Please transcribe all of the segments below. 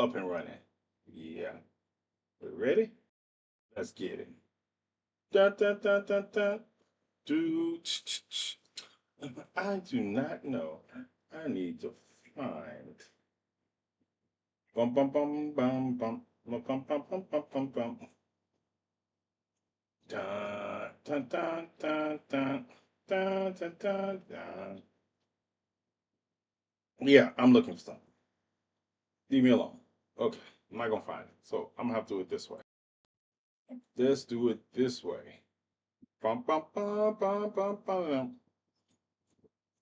up and running. Yeah. Ready? Let's get it. Dun, dun, dun, dun, dun. Do, I do not know. I need to find. Bum, bum, bum, bum, bum. Bum, bum, bum, bum, bum, bum, bum. Dun, dun, dun, dun, dun. Dun, dun, dun, dun. Yeah, I'm looking for something. Leave me alone. Okay, I'm not gonna find it. So I'm gonna have to do it this way. Let's do it this way. Bum, bum, bum, bum, bum, bum.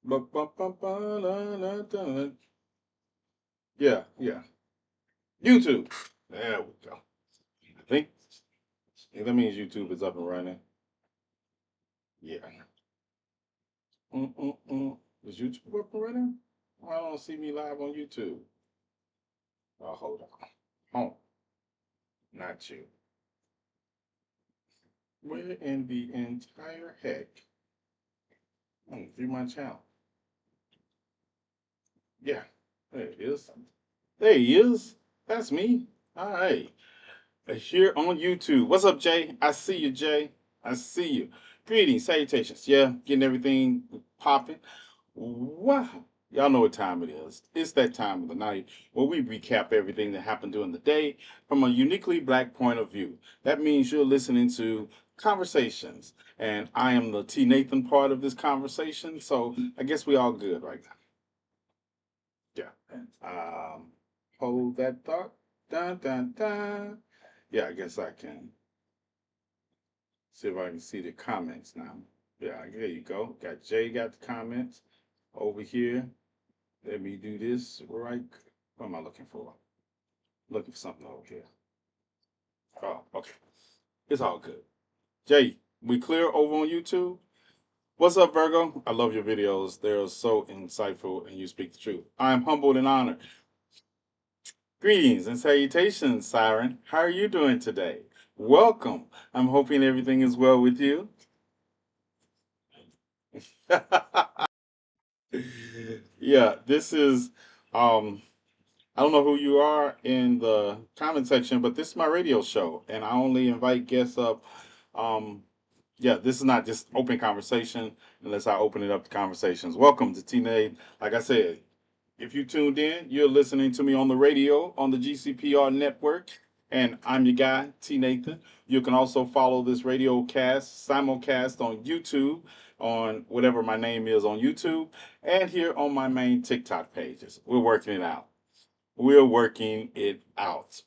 Bum, bum, bum, bum, dun, dun, dun. Yeah, yeah. YouTube. There we go. I think that means YouTube is up and running. Yeah. Mm-mm-mm. Is YouTube up and running? Why don't see me live on YouTube? Oh, hold on. Oh, not you. Where in the entire heck? View my channel. Yeah, there it is. There he is. That's me. All right. Here on YouTube. What's up, Jay? I see you, Jay. I see you. Greetings, salutations. Yeah, getting everything popping. Wow. Y'all know what time it is. It's that time of the night where we recap everything that happened during the day from a uniquely black point of view. That means you're listening to conversations, and I am the TNathan part of this conversation, so I guess we all good right now. Yeah. Hold that thought. Dun, dun, dun. Yeah, I guess I can see if I can see the comments now. Yeah, there you go. Got Jay got the comments over here. Let me do this right. What am I looking for? Looking for something over here. Oh, okay. It's all good. Jay, we clear over on YouTube? What's up, Virgo? I love your videos. They're so insightful and you speak the truth. I am humbled and honored. Greetings and salutations, Siren. How are you doing today? Welcome. I'm hoping everything is well with you. Yeah, this is I don't know who you are in the comment section, but this is my radio show, and I only invite guests up. Um, yeah, this is not just open conversation unless I open it up to conversations. Welcome to TNA. Like I said, if you tuned in, you're listening to me on the radio on the GCPR network, and I'm your guy, T Nathan. You can also follow this radio cast, simulcast on YouTube, on whatever my name is on YouTube, and here on my main TikTok pages. We're working it out. We're working it out.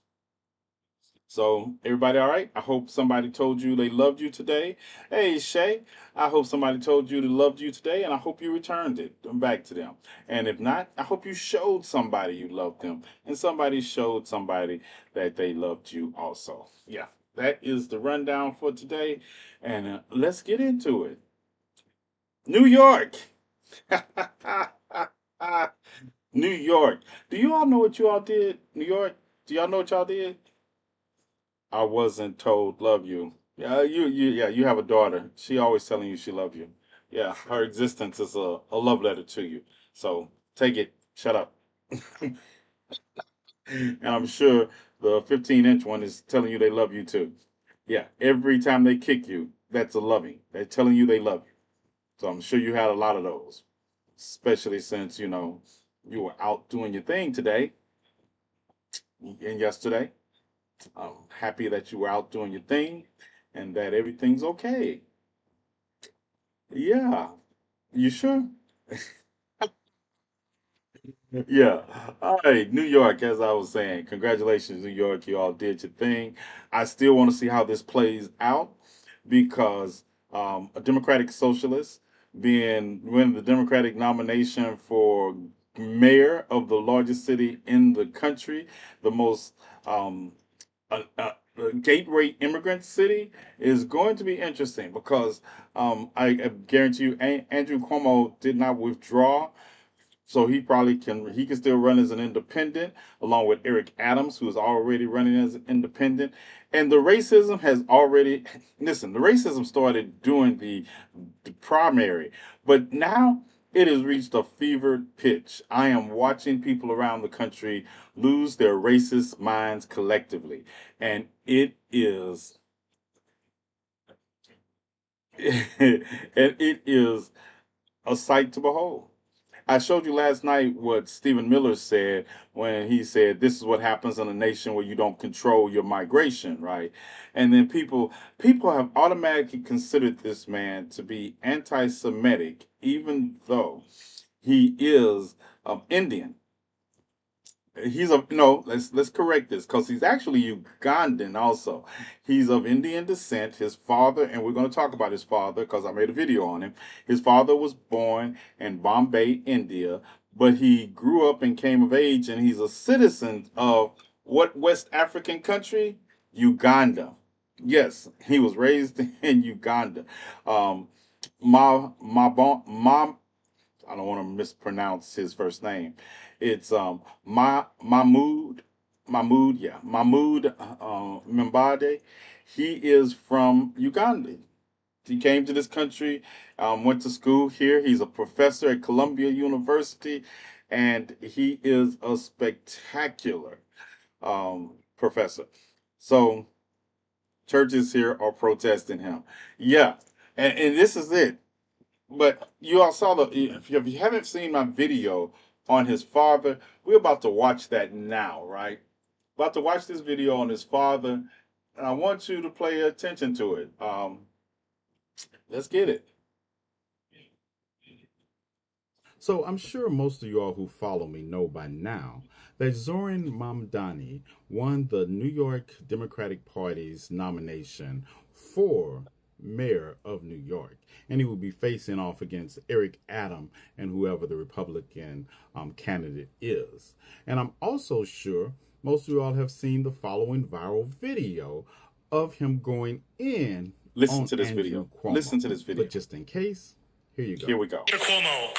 So, everybody all right? I hope somebody told you they loved you today. Hey, Shay, I hope somebody told you they loved you today, and I hope you returned it back to them. And if not, I hope you showed somebody you loved them, and somebody showed somebody that they loved you also. Yeah, that is the rundown for today, and let's get into it. New York. New York. Do you all know what you all did? New York, do y'all know what y'all did? I wasn't told love you. Yeah, yeah, you have a daughter. She always telling you she love you. Yeah, her existence is a love letter to you. So take it. Shut up. And I'm sure the 15-inch one is telling you they love you too. Yeah, every time they kick you, that's a loving. They're telling you they love you. So I'm sure you had a lot of those, especially since you were out doing your thing today and yesterday. I'm happy that you were out doing your thing and that everything's okay. Yeah. You sure? Yeah. All right. New York, as I was saying, congratulations, New York. You all did your thing. I still want to see how this plays out because a Democratic socialist being winning the Democratic nomination for mayor of the largest city in the country, the most um, gateway immigrant city is going to be interesting because I guarantee you, Andrew Cuomo did not withdraw, so he can still run as an independent along with Eric Adams, who is already running as an independent. And the racism has already listen. The racism started during the primary, but now It has reached a fevered pitch. I am watching people around the country lose their racist minds collectively. And and it is a sight to behold. I showed you last night what Stephen Miller said when he said this is what happens in a nation where you don't control your migration, right? And then people have automatically considered this man to be anti-Semitic, even though he is Indian. He's of no. Let's correct this because he's actually Ugandan. Also, he's of Indian descent. His father, and we're going to talk about his father because I made a video on him. His father was born in Bombay, India, but he grew up and came of age, and he's a citizen of what West African country? Uganda. Yes, he was raised in Uganda. Um, my I don't want to mispronounce his first name. It's Mahmoud Mbade. He is from Uganda. He came to this country, went to school here. He's a professor at Columbia University, and he is a spectacular professor. So churches here are protesting him. Yeah, and this is it. But you all saw if you haven't seen my video on his father, we're about to watch that now, right? About to watch this video on his father, and I want you to pay attention to it. Let's get it. So I'm sure most of you all who follow me know by now that Zoran Mamdani won the New York Democratic Party's nomination for mayor of New York. And he will be facing off against Eric Adam and whoever the Republican candidate is. And I'm also sure most of you all have seen the following viral video of him going in Listen on to this Andrew video. Cuomo. Listen to this video. But just in case, here you go. Here we go. Mr. Cuomo,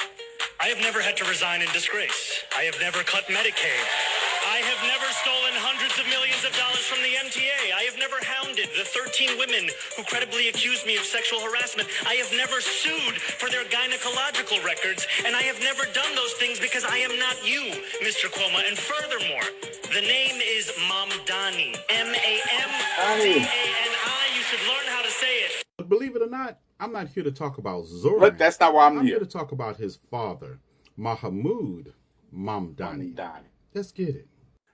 I have never had to resign in disgrace. I have never cut Medicaid. I have never stolen hundreds of millions of dollars from the MTA. I have never hounded the 13 women who credibly accused me of sexual harassment. I have never sued for their gynecological records, and I have never done those things because I am not you, Mr. Cuomo. And furthermore, the name is Mamdani. M-A-M-D-A-N-I. You should learn how to say it. But believe it or not, I'm not here to talk about Zoran. But that's not why I'm here here. to talk about his father, Mahmoud Mamdani. Let's get it.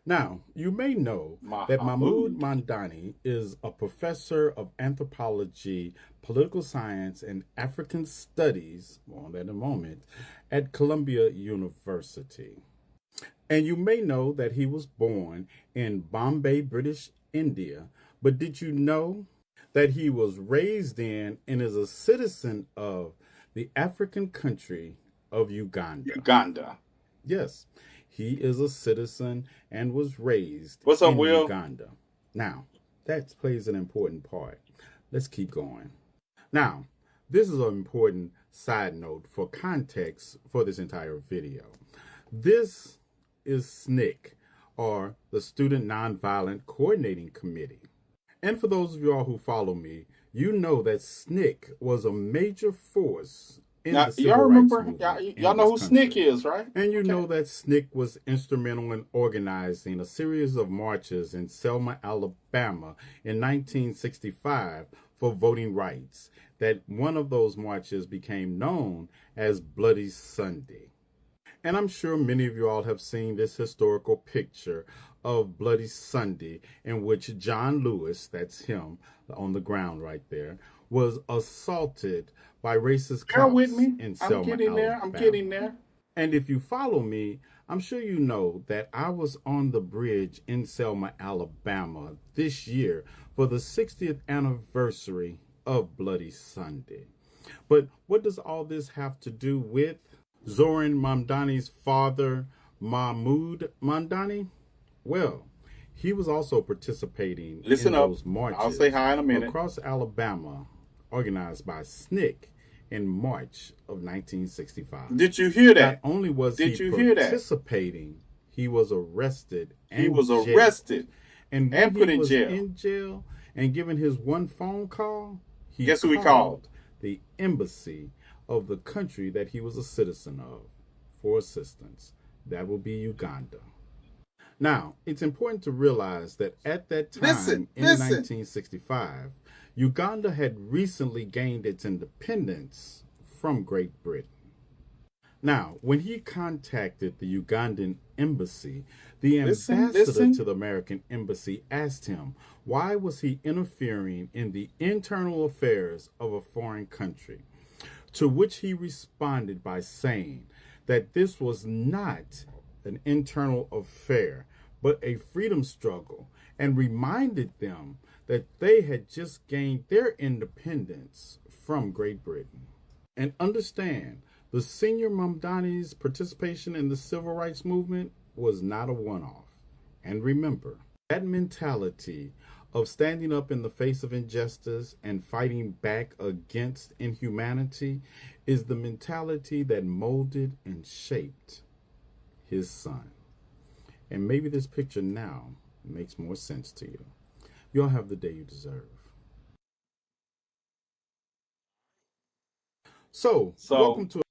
Now, you may know that Mahmoud Mamdani is a professor of anthropology, political science, and African studies, more on that in a moment, at Columbia University. And you may know that he was born in Bombay, British India. But did you know that he was raised in and is a citizen of the African country of Uganda? Uganda. Yes, he is a citizen and was raised What's up, in Will? Uganda. Now, that plays an important part. Let's keep going. Now, this is an important side note for context for this entire video. This is SNCC, or the Student Nonviolent Coordinating Committee. And for those of y'all who follow me, you know that SNCC was a major force in Now, the civil y'all rights remember? movement. Y'all know who SNCC is, right? And you Okay. know that SNCC was instrumental in organizing a series of marches in Selma, Alabama in 1965 for voting rights. That one of those marches became known as Bloody Sunday. And I'm sure many of you all have seen this historical picture of Bloody Sunday in which John Lewis, that's him on the ground right there, was assaulted by racist Bear cops with me. in I'm Selma, getting there. Alabama. I'm getting there. And if you follow me, I'm sure you know that I was on the bridge in Selma, Alabama this year for the 60th anniversary of Bloody Sunday. But what does all this have to do with Zoran Mamdani's father, Mahmoud Mamdani? Well, he was also participating in those marches I'll say hi in a minute. across Alabama, organized by SNCC in March of 1965. Did you hear that? Not only was Did he you hear that? participating, he was arrested and He was jailed. arrested And when and put he in was jail. in jail and given his one phone call, he Guess who he called? The embassy of the country that he was a citizen of for assistance. That will be Uganda. Now, it's important to realize that at that time in 1965, Uganda had recently gained its independence from Great Britain. Now, when he contacted the Ugandan embassy, the ambassador to the American embassy asked him why was he interfering in the internal affairs of a foreign country, to which he responded by saying that this was not an internal affair, but a freedom struggle, and reminded them that they had just gained their independence from Great Britain. And understand, the senior Mamdani's participation in the civil rights movement was not a one-off. And remember, that mentality of standing up in the face of injustice and fighting back against inhumanity is the mentality that molded and shaped his son. And maybe this picture now makes more sense to you. You'll have the day you deserve. So welcome to.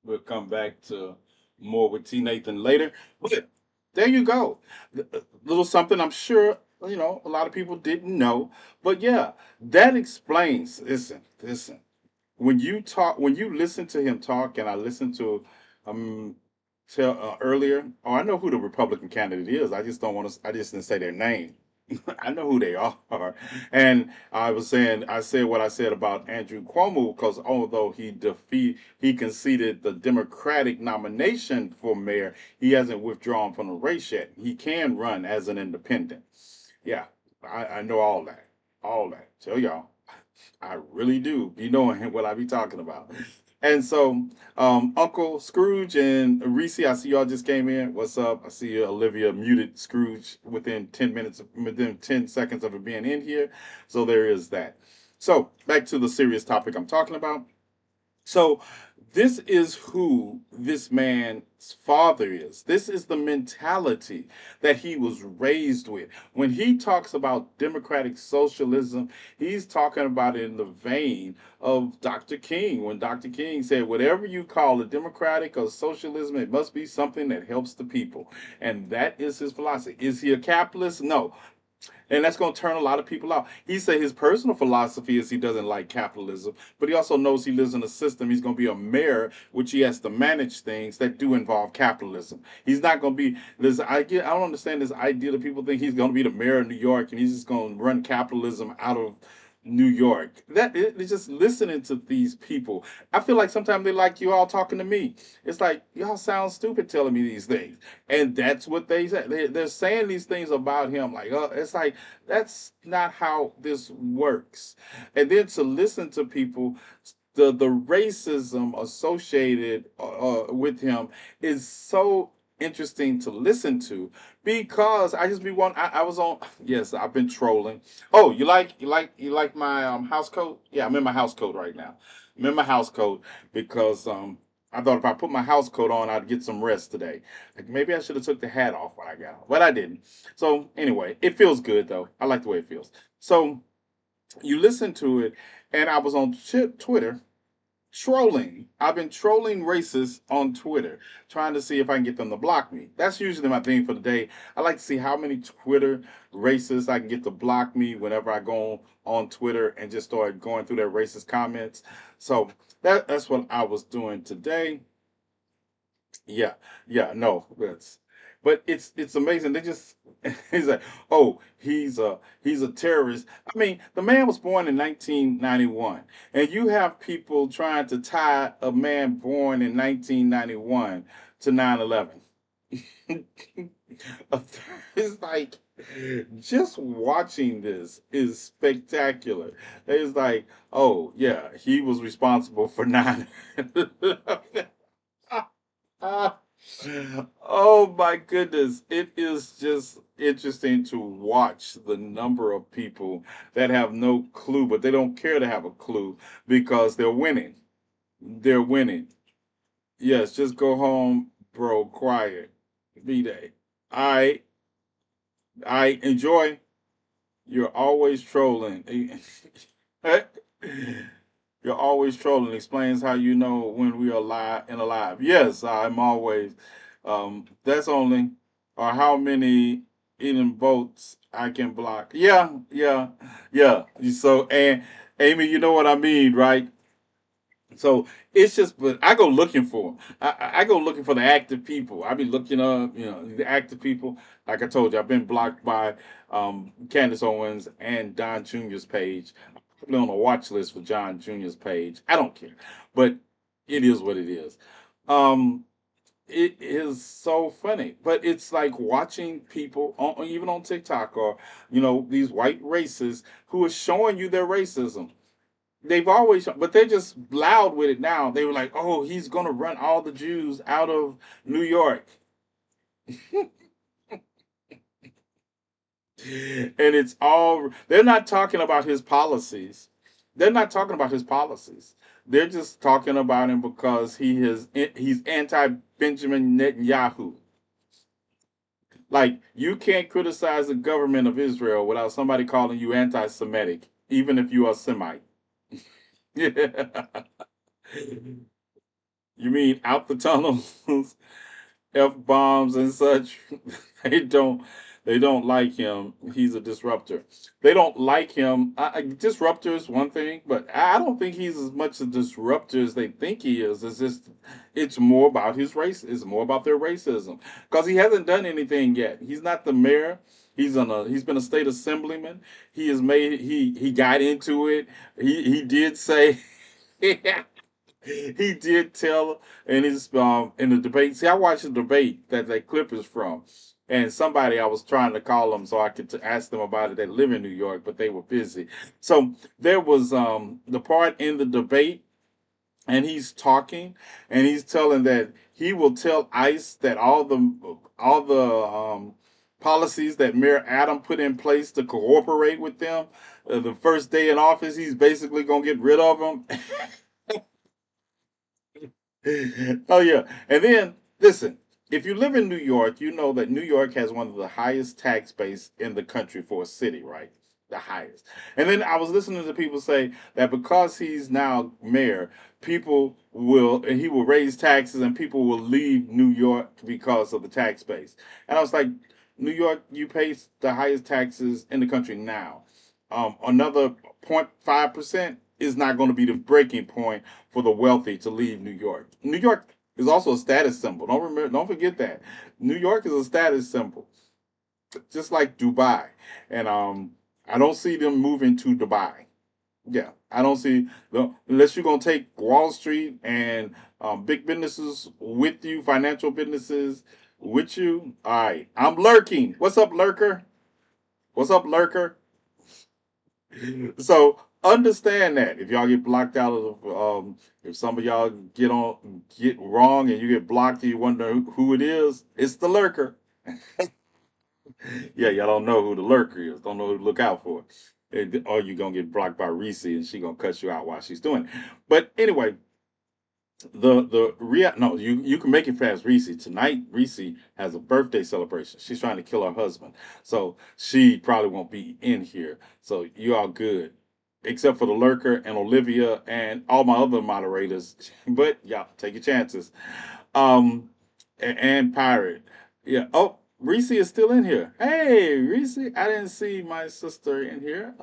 We'll come back to more with TNathan later. But there you go. A little something I'm sure, a lot of people didn't know. But yeah, that explains. Listen. When you listen to him talk, and I listened to tell earlier. Oh, I know who the Republican candidate is. I just don't want to. I just didn't say their name. I know who they are. And I said what I said about Andrew Cuomo because although he conceded the Democratic nomination for mayor, he hasn't withdrawn from the race yet. He can run as an independent. Yeah, I know all that. All that. Tell y'all. I really do be knowing what I be talking about. And so, Uncle Scrooge and Reese, I see y'all just came in. What's up? I see Olivia muted Scrooge within 10 minutes, within 10 seconds of it being in here. So there is that. So back to the serious topic I'm talking about. So this is who this man's father is. This is the mentality that he was raised with. When he talks about democratic socialism, he's talking about it in the vein of Dr. King. When Dr. King said, whatever you call it, democratic or socialism, it must be something that helps the people. And that is his philosophy. Is he a capitalist? No. And that's going to turn a lot of people out. He said his personal philosophy is he doesn't like capitalism, but he also knows he lives in a system. He's going to be a mayor, which he has to manage things that do involve capitalism. He's not going to be this. I don't understand this idea that people think he's going to be the mayor of New York and he's just going to run capitalism out of New York. It's just listening to these people. I feel like sometimes they like you all talking to me. It's like y'all sound stupid telling me these things, and that's what they say. They're saying these things about him. Like, it's like that's not how this works. And then to listen to people, the racism associated with him is so interesting to listen to because I just be one. I was on. Yes, I've been trolling. Oh, you like my house coat? Yeah, I'm in my house coat right now. I'm in my house coat because I thought if I put my house coat on, I'd get some rest today. Like maybe I should have took the hat off when I got home, but I didn't. So anyway, it feels good though. I like the way it feels. So you listen to it, and I was on Twitter trolling. I've been trolling racists on Twitter, trying to see if I can get them to block me. That's usually my thing for the day. I like to see how many Twitter racists I can get to block me whenever I go on Twitter and just start going through their racist comments. So that's what I was doing today. Yeah, yeah, no, but it's amazing. They just he's like, oh, he's a terrorist. I mean, the man was born in 1991, and you have people trying to tie a man born in 1991 to 9/11. It's like just watching this is spectacular. It's like, oh yeah, he was responsible for 9/11. Oh my goodness. It is just interesting to watch the number of people that have no clue, but they don't care to have a clue because they're winning. They're winning. Yes, just go home, bro, quiet. B-Day. I I enjoy. You're always trolling. You're always trolling. Explains how you know when we are live and alive. Yes, I'm always. That's only, or how many eating votes I can block. Yeah, yeah, yeah. So, and Amy, you know what I mean, right? So it's just, but I go looking for 'em. I go looking for the active people. I be looking up, the active people. Like I told you, I've been blocked by Candace Owens and Don Jr.'s page. I'm probably on a watch list for John Jr.'s page. I don't care, but it is what it is. Um, it is so funny, but it's like watching people even on TikTok or these white racists who are showing you their racism. They've always, but they're just loud with it now. They were like, "Oh, he's gonna run all the Jews out of New York," and it's all. They're not talking about his policies. They're not talking about his policies. They're just talking about him because he's anti Benjamin Netanyahu. Like you can't criticize the government of Israel without somebody calling you anti-Semitic, even if you are Semite. You mean out the tunnels? F bombs and such. They don't they don't like him. He's a disruptor. They don't like him. Disruptor is one thing, but I don't think he's as much a disruptor as they think he is. It's more about his race. It's more about their racism because he hasn't done anything yet. He's not the mayor. He's been a state assemblyman. He got into it. He did say he did tell in the debate. See, I watched the debate that clip is from, and somebody I was trying to call them so I could ask them about it. They live in New York, but they were busy. So there was the part in the debate, and he's talking, and he's telling that he will tell ICE that all the policies that Mayor Adam put in place to cooperate with them. The first day in office, he's basically gonna get rid of them. Oh yeah. And then listen, if you live in New York, you know that New York has one of the highest tax base in the country for a city, right? The highest. And then I was listening to people say that because he's now mayor, he will raise taxes and people will leave New York because of the tax base. And I was like, New York, you pay the highest taxes in the country now. Another 0.5% is not going to be the breaking point for the wealthy to leave New York. New York is also a status symbol. Don't forget that. New York is a status symbol, just like Dubai. And I don't see them moving to Dubai. Yeah, I don't see unless you're gonna take Wall Street and big businesses with you, financial businesses with you. All right, I'm lurking. What's up, lurker? What's up, lurker? So understand that if y'all get blocked out of if some of y'all get wrong and you get blocked and you wonder who it is, it's the lurker. Yeah, y'all don't know who the lurker is. Don't know who to look out for. Or you're gonna get blocked by Reese and she gonna cut you out while she's doing it. But anyway, the real no, you can make it past Reese. Tonight, Reese has a birthday celebration. She's trying to kill her husband. So she probably won't be in here. So you all good. Except for the lurker and Olivia and all my other moderators. But y'all take your chances. And Pirate. Yeah. Oh, Reese is still in here. Hey, Reese, I didn't see my sister in here.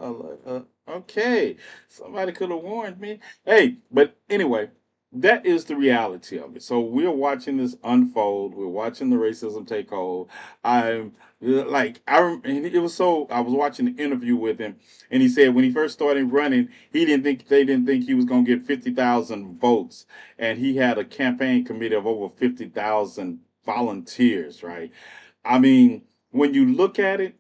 Okay, somebody could have warned me. Hey, but anyway, that is the reality of it. So we're watching this unfold. We're watching the racism take hold. I'm and it was so. I was watching the interview with him, and he said when he first started running, they didn't think he was going to get 50,000 votes, and he had a campaign committee of over 50,000 volunteers. Right? I mean, when you look at it,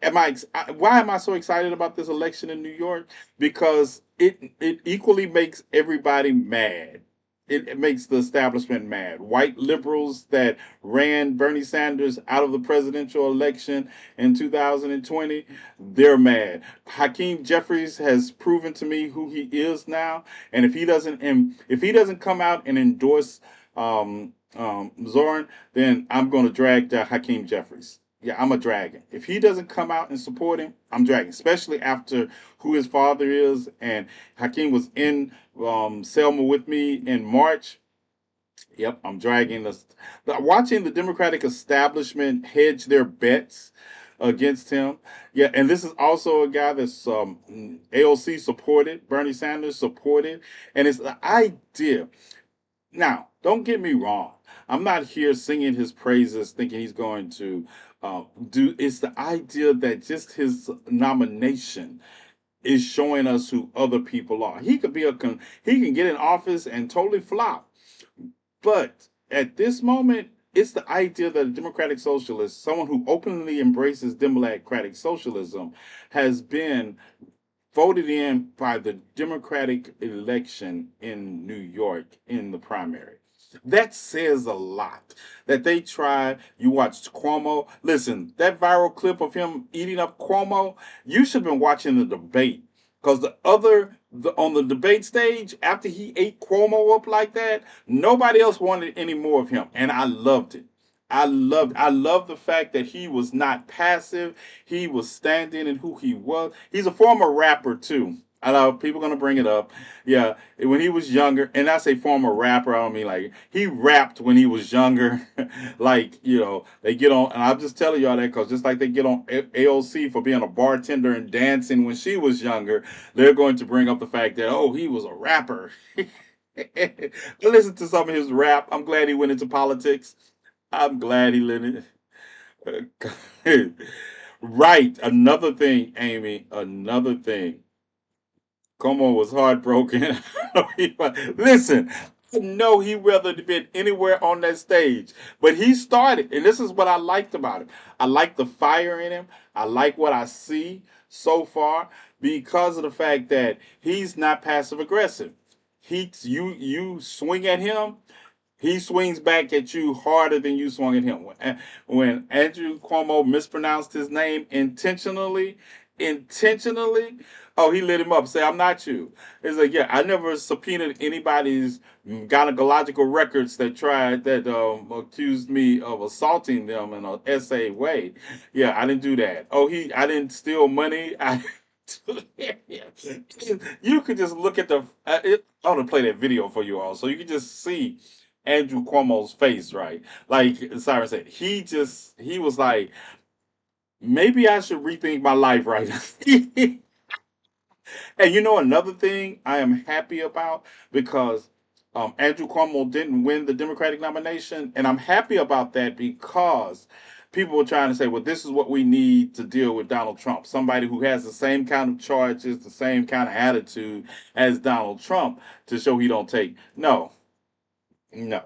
why am I so excited about this election in New York? Because it equally makes everybody mad. It makes the establishment mad. White liberals that ran Bernie Sanders out of the presidential election in 2020, they're mad. Hakeem Jeffries has proven to me who he is now, and if he doesn't come out and endorse Zoran, then I'm going to drag Hakeem Jeffries. Yeah, I'm a dragon. If he doesn't come out and support him, I'm dragging. Especially after who his father is, and Hakeem was in Selma with me in March. Yep, I'm dragging this. Watching the Democratic establishment hedge their bets against him. Yeah, and this is also a guy that's AOC supported, Bernie Sanders supported, and it's the idea. Now, don't get me wrong. I'm not here singing his praises, thinking he's going to do. It's the idea that just his nomination is showing us who other people are. He could be he can get in office and totally flop, but at this moment, it's the idea that a democratic socialist, someone who openly embraces democratic socialism, has been voted in by the Democratic election in New York in the primary. That says a lot. That they try. You watched Cuomo. Listen, that viral clip of him eating up Cuomo, you should have been watching the debate. Because on the debate stage, after he ate Cuomo up like that, nobody else wanted any more of him. And I loved it. I love the fact that he was not passive. He was standing in who he was. He's a former rapper too. I know people gonna bring it up. Yeah, when he was younger, and I say former rapper, I don't mean like he rapped when he was younger. Like they get on, and I'm just telling y'all that because just like they get on AOC for being a bartender and dancing when she was younger, they're going to bring up the fact that he was a rapper. I listened to some of his rap. I'm glad he went into politics. I'm glad he let it. Right. Another thing, Amy. Another thing. Como was heartbroken. Listen, I know he rather been anywhere on that stage, but he started, and this is what I liked about him. I like the fire in him. I like what I see so far because of the fact that he's not passive aggressive. You swing at him, he swings back at you harder than you swung at him. When Andrew Cuomo mispronounced his name intentionally, oh, he lit him up. Say, I'm not you. It's like, yeah, I never subpoenaed anybody's gynecological records that accused me of assaulting them in an essay way. Yeah, I didn't do that. I didn't steal money. You could just look at I want to play that video for you all, so you can just see Andrew Cuomo's face, right? Like Siren said, he was like, maybe I should rethink my life right now. And another thing I am happy about because Andrew Cuomo didn't win the Democratic nomination, and I'm happy about that because people were trying to say, well, this is what we need to deal with Donald Trump. Somebody who has the same kind of charges, the same kind of attitude as Donald Trump to show he don't take. No, no.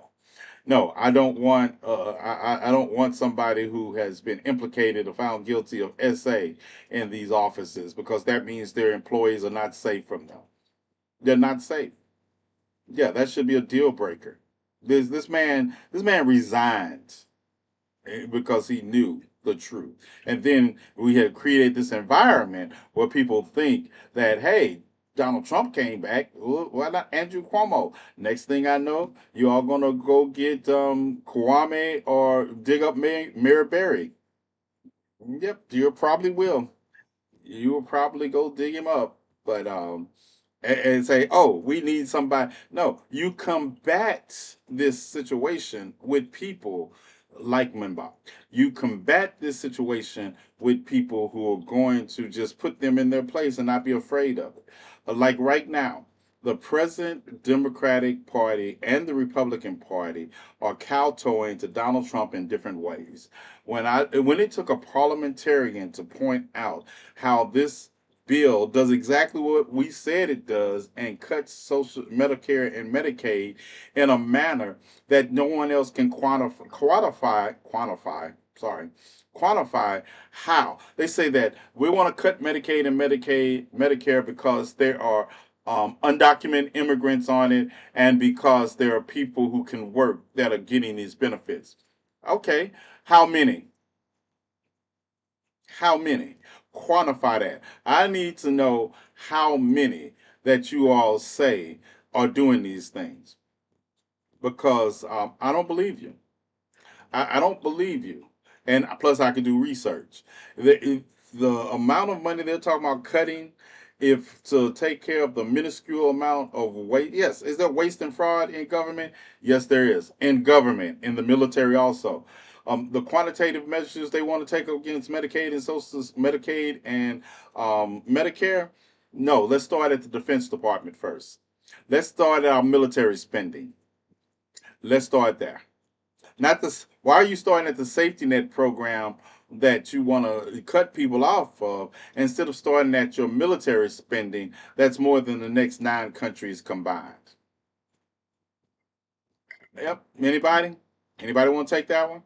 No, I don't want. I don't want somebody who has been implicated or found guilty of SA in these offices because that means their employees are not safe from them. They're not safe. Yeah, that should be a deal breaker. This man resigned because he knew the truth. And then we had created this environment where people think that, hey, Donald Trump came back. Why not Andrew Cuomo? Next thing I know, you all gonna go get Kwame or dig up Mayor Berry. Yep, you probably will. You will probably go dig him up. But and say, "Oh, we need somebody." No, you combat this situation with people like Mbach. You combat this situation with people who are going to just put them in their place and not be afraid of it. Like right now, the present Democratic Party and the Republican Party are kowtowing to Donald Trump in different ways. When it took a parliamentarian to point out how this bill does exactly what we said it does and cuts social Medicare and Medicaid in a manner that no one else can quantify how. They say that we want to cut Medicaid and Medicare because there are undocumented immigrants on it and because there are people who can work that are getting these benefits. Okay, how many? How many? Quantify that. I need to know how many that you all say are doing these things because I don't believe you. I don't believe you. and plus I could do research. The amount of money they're talking about cutting, if to take care of the minuscule amount of waste. Yes, is there waste and fraud in government? Yes, there is. In government, in the military also. The quantitative measures they want to take against Medicaid and Social Medicaid and Medicare. No, let's start at the Defense Department first. Let's start at our military spending. Let's start there. Not this. Why are you starting at the safety net program that you want to cut people off of instead of starting at your military spending that's more than the next 9 countries combined? Yep. Anybody? Anybody want to take that one?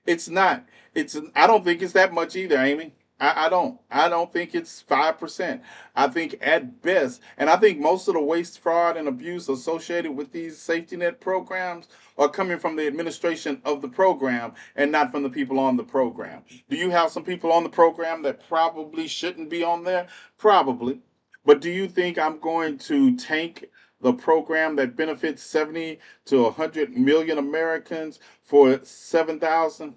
It's not. It's. I don't think it's that much either, Amy. I don't. I don't think it's 5%. I think at best, and I think most of the waste, fraud, and abuse associated with these safety net programs are coming from the administration of the program and not from the people on the program. Do you have some people on the program that probably shouldn't be on there? Probably. But do you think I'm going to tank the program that benefits 70 to 100 million Americans for 7,000?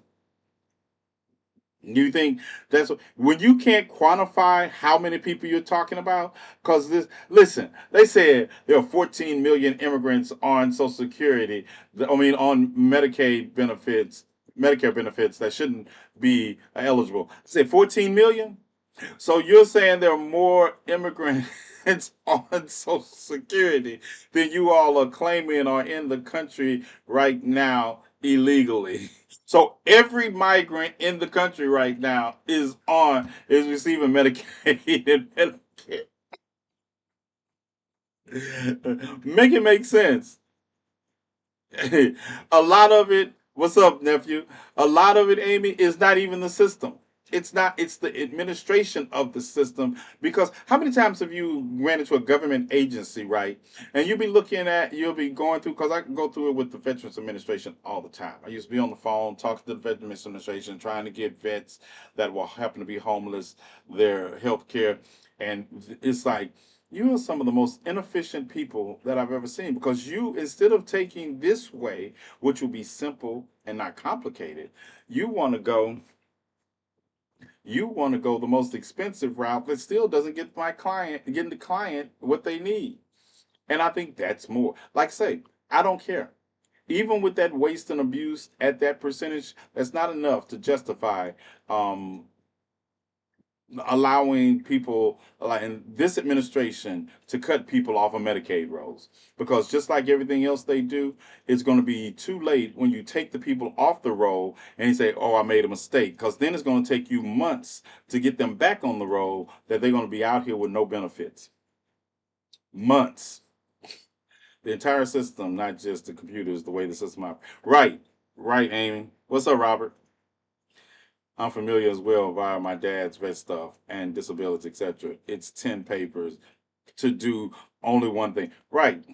You think that's when you can't quantify how many people you're talking about? Because this, listen, they said there are 14 million immigrants on Social Security. I mean, on Medicaid benefits, Medicare benefits that shouldn't be eligible. Say 14 million. So you're saying there are more immigrants on Social Security than you all are claiming are in the country right now illegally. So every migrant in the country right now is receiving Medicaid and Medicare. Make it make sense. A lot of it, what's up, nephew? A lot of it, Amy, is not even the system. It's not, it's the administration of the system. Because how many times have you ran into a government agency, right? And you'll be going through, because I can go through it with the Veterans Administration all the time. I used to be on the phone talking to the Veterans Administration, trying to get vets that will happen to be homeless their health care. And it's like, you are some of the most inefficient people that I've ever seen because you, instead of taking this way, which will be simple and not complicated, you want to go, you want to go the most expensive route that still doesn't getting the client what they need. And I think that's more. Like I say, I don't care. Even with that waste and abuse at that percentage, that's not enough to justify um, allowing people like in this administration to cut people off of Medicaid rolls because just like everything else they do, it's going to be too late when you take the people off the roll and you say, "Oh, I made a mistake," because then it's going to take you months to get them back on the roll that they're going to be out here with no benefits. Months. The entire system, not just the computers, the way the system operates. Right, right, Amy. What's up, Robert? I'm familiar as well via my dad's vet stuff and disability, etc. It's 10 papers to do only one thing. Right.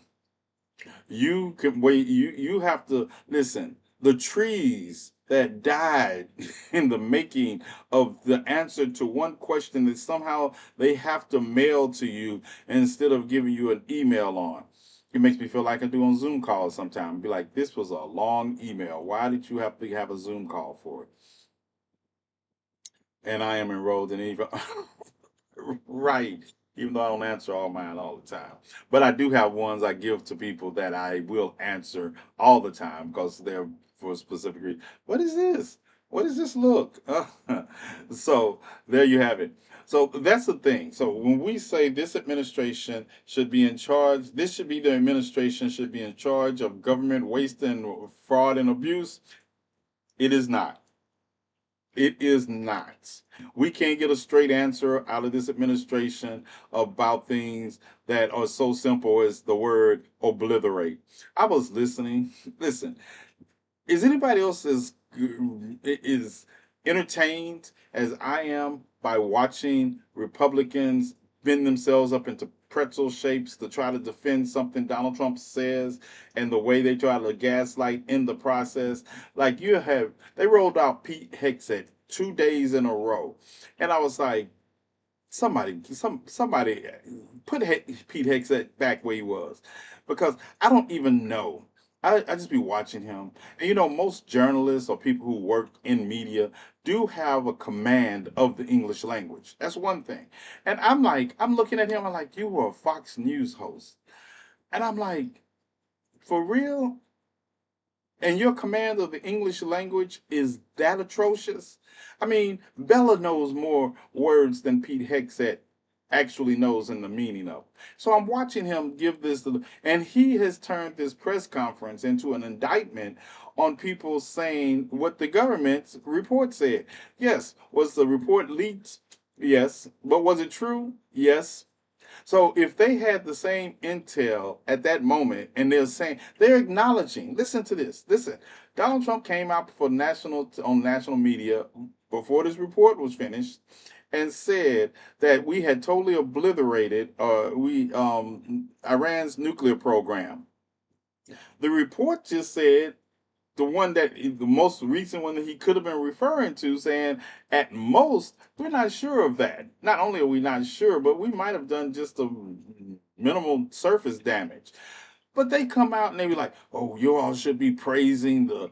You can wait, you have to listen. The trees that died in the making of the answer to one question that somehow they have to mail to you instead of giving you an email on. It makes me feel like I do on Zoom calls sometimes. Be like, this was a long email. Why did you have to have a Zoom call for it? And I am enrolled in even right. Even though I don't answer all mine all the time, but I do have ones I give to people that I will answer all the time because they're for a specific reason. What is this? What does this look? So there you have it. So that's the thing. So when we say this administration should be in charge, this should be the administration should be in charge of government waste and fraud and abuse. It is not. It is not. We can't get a straight answer out of this administration about things that are so simple as the word obliterate. I was listening. Listen, is anybody else is entertained as I am by watching Republicans bend themselves up into pretzel shapes to try to defend something Donald Trump says and the way they try to gaslight in the process? Like they rolled out Pete Hegseth 2 days in a row, and I was like, somebody put Pete Hegseth back where he was, because I don't even know. I just be watching him. And you know, most journalists or people who work in media do have a command of the English language. That's one thing. And I'm like, I'm looking at him, I'm like, you were a Fox News host. And I'm like, for real? And your command of the English language is that atrocious? I mean, Bella knows more words than Pete Hegseth actually knows in the meaning of. So I'm watching him give this, and he has turned this press conference into an indictment on people saying what the government's report said. Yes, was the report leaked? Yes. But was it true? Yes. So if they had the same intel at that moment and they're saying they're acknowledging, listen to this. Listen, Donald Trump came out for national media before this report was finished and said that we had totally obliterated we Iran's nuclear program. The report just said the most recent one that he could have been referring to, saying at most we're not sure of that. Not only are we not sure, but we might have done just a minimal surface damage. But they come out and they be like, "Oh, you all should be praising the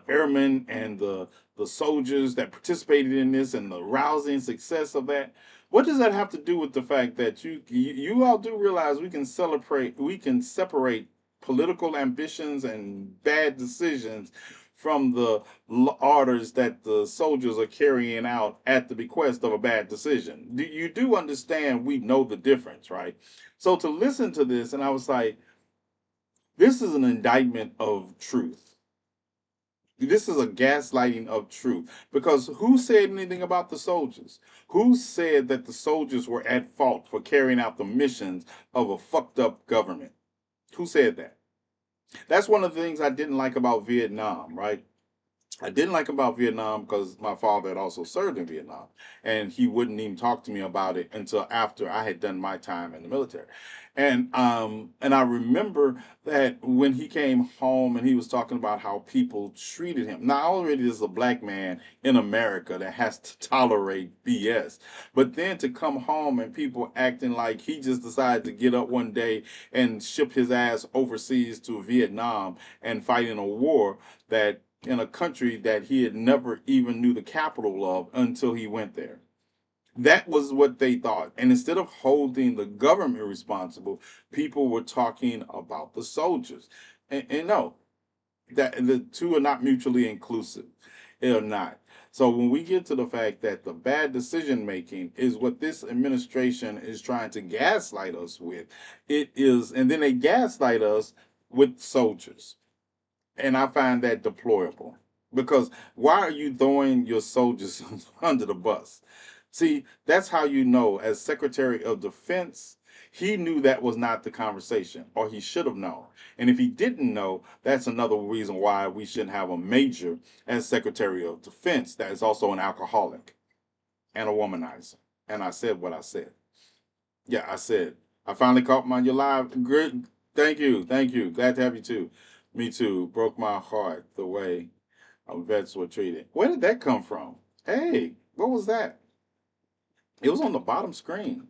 airmen and the soldiers that participated in this and the rousing success of that." What does that have to do with the fact that you all do realize we can separate political ambitions and bad decisions from the orders that the soldiers are carrying out at the bequest of a bad decision? You do understand we know the difference, right? So to listen to this, and I was like, this is an indictment of truth. This is a gaslighting of truth. Because who said anything about the soldiers? Who said that the soldiers were at fault for carrying out the missions of a fucked up government? Who said that? That's one of the things I didn't like about Vietnam, right? I didn't like about Vietnam because my father had also served in Vietnam, and he wouldn't even talk to me about it until after I had done my time in the military. And I remember that when he came home and he was talking about how people treated him. Now already there's a black man in America that has to tolerate BS, but then to come home and people acting like he just decided to get up one day and ship his ass overseas to Vietnam and fight in a war that in a country that he had never even knew the capital of until he went there. That was what they thought. And instead of holding the government responsible, people were talking about the soldiers. And no, that the two are not mutually inclusive. They're not. So when we get to the fact that the bad decision making is what this administration is trying to gaslight us with, it is, and then they gaslight us with soldiers. And I find that deplorable because why are you throwing your soldiers under the bus? See, that's how you know, as Secretary of Defense, he knew that was not the conversation, or he should have known. And if he didn't know, that's another reason why we shouldn't have a major as Secretary of Defense that is also an alcoholic and a womanizer. And I said what I said. Yeah, I said. I finally caught my your live. Great. Thank you. Thank you. Glad to have you too. Me too. Broke my heart the way vets were treated. Where did that come from? Hey, what was that? It was on the bottom screen.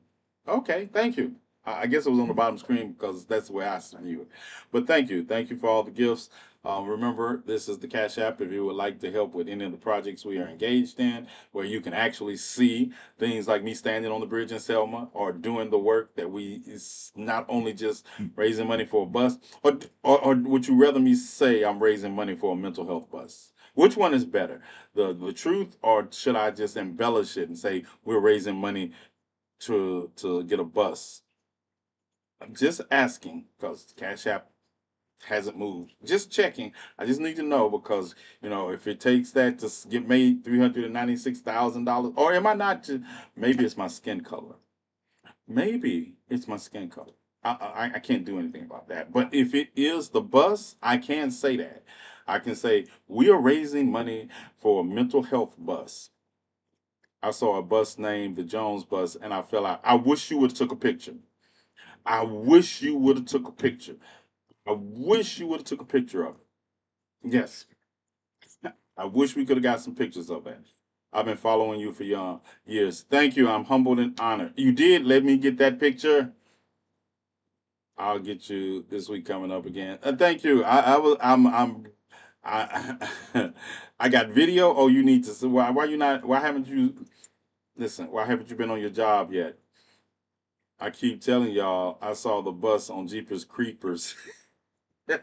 Okay, thank you. I guess it was on the bottom screen because that's the way I view it. But thank you. Thank you for all the gifts. Remember, this is the Cash App if you would like to help with any of the projects we are engaged in, where you can actually see things like me standing on the bridge in Selma or doing the work that we is not only just raising money for a bus, or would you rather me say I'm raising money for a mental health bus? Which one is better, the truth, or should I just embellish it and say we're raising money to get a bus? I'm just asking because Cash App hasn't moved. Just checking. I just need to know because if it takes that to get made $396,000, or am I not? Maybe it's my skin color. Maybe it's my skin color. I can't do anything about that. But if it is the bus, I can say that. I can say we are raising money for a mental health bus. I saw a bus named the Jones bus, and I fell out. I wish you would have took a picture. I wish you would have took a picture. I wish you would have took a picture of it. Yes, I wish we could have got some pictures of that. I've been following you for years. Thank you. I'm humbled and honored. You did let me get that picture. I'll get you this week coming up again. Thank you. I I got video. Oh, you need to see why you not why haven't you listen, why haven't you been on your job yet? I keep telling y'all I saw the bus on Jeepers Creepers. I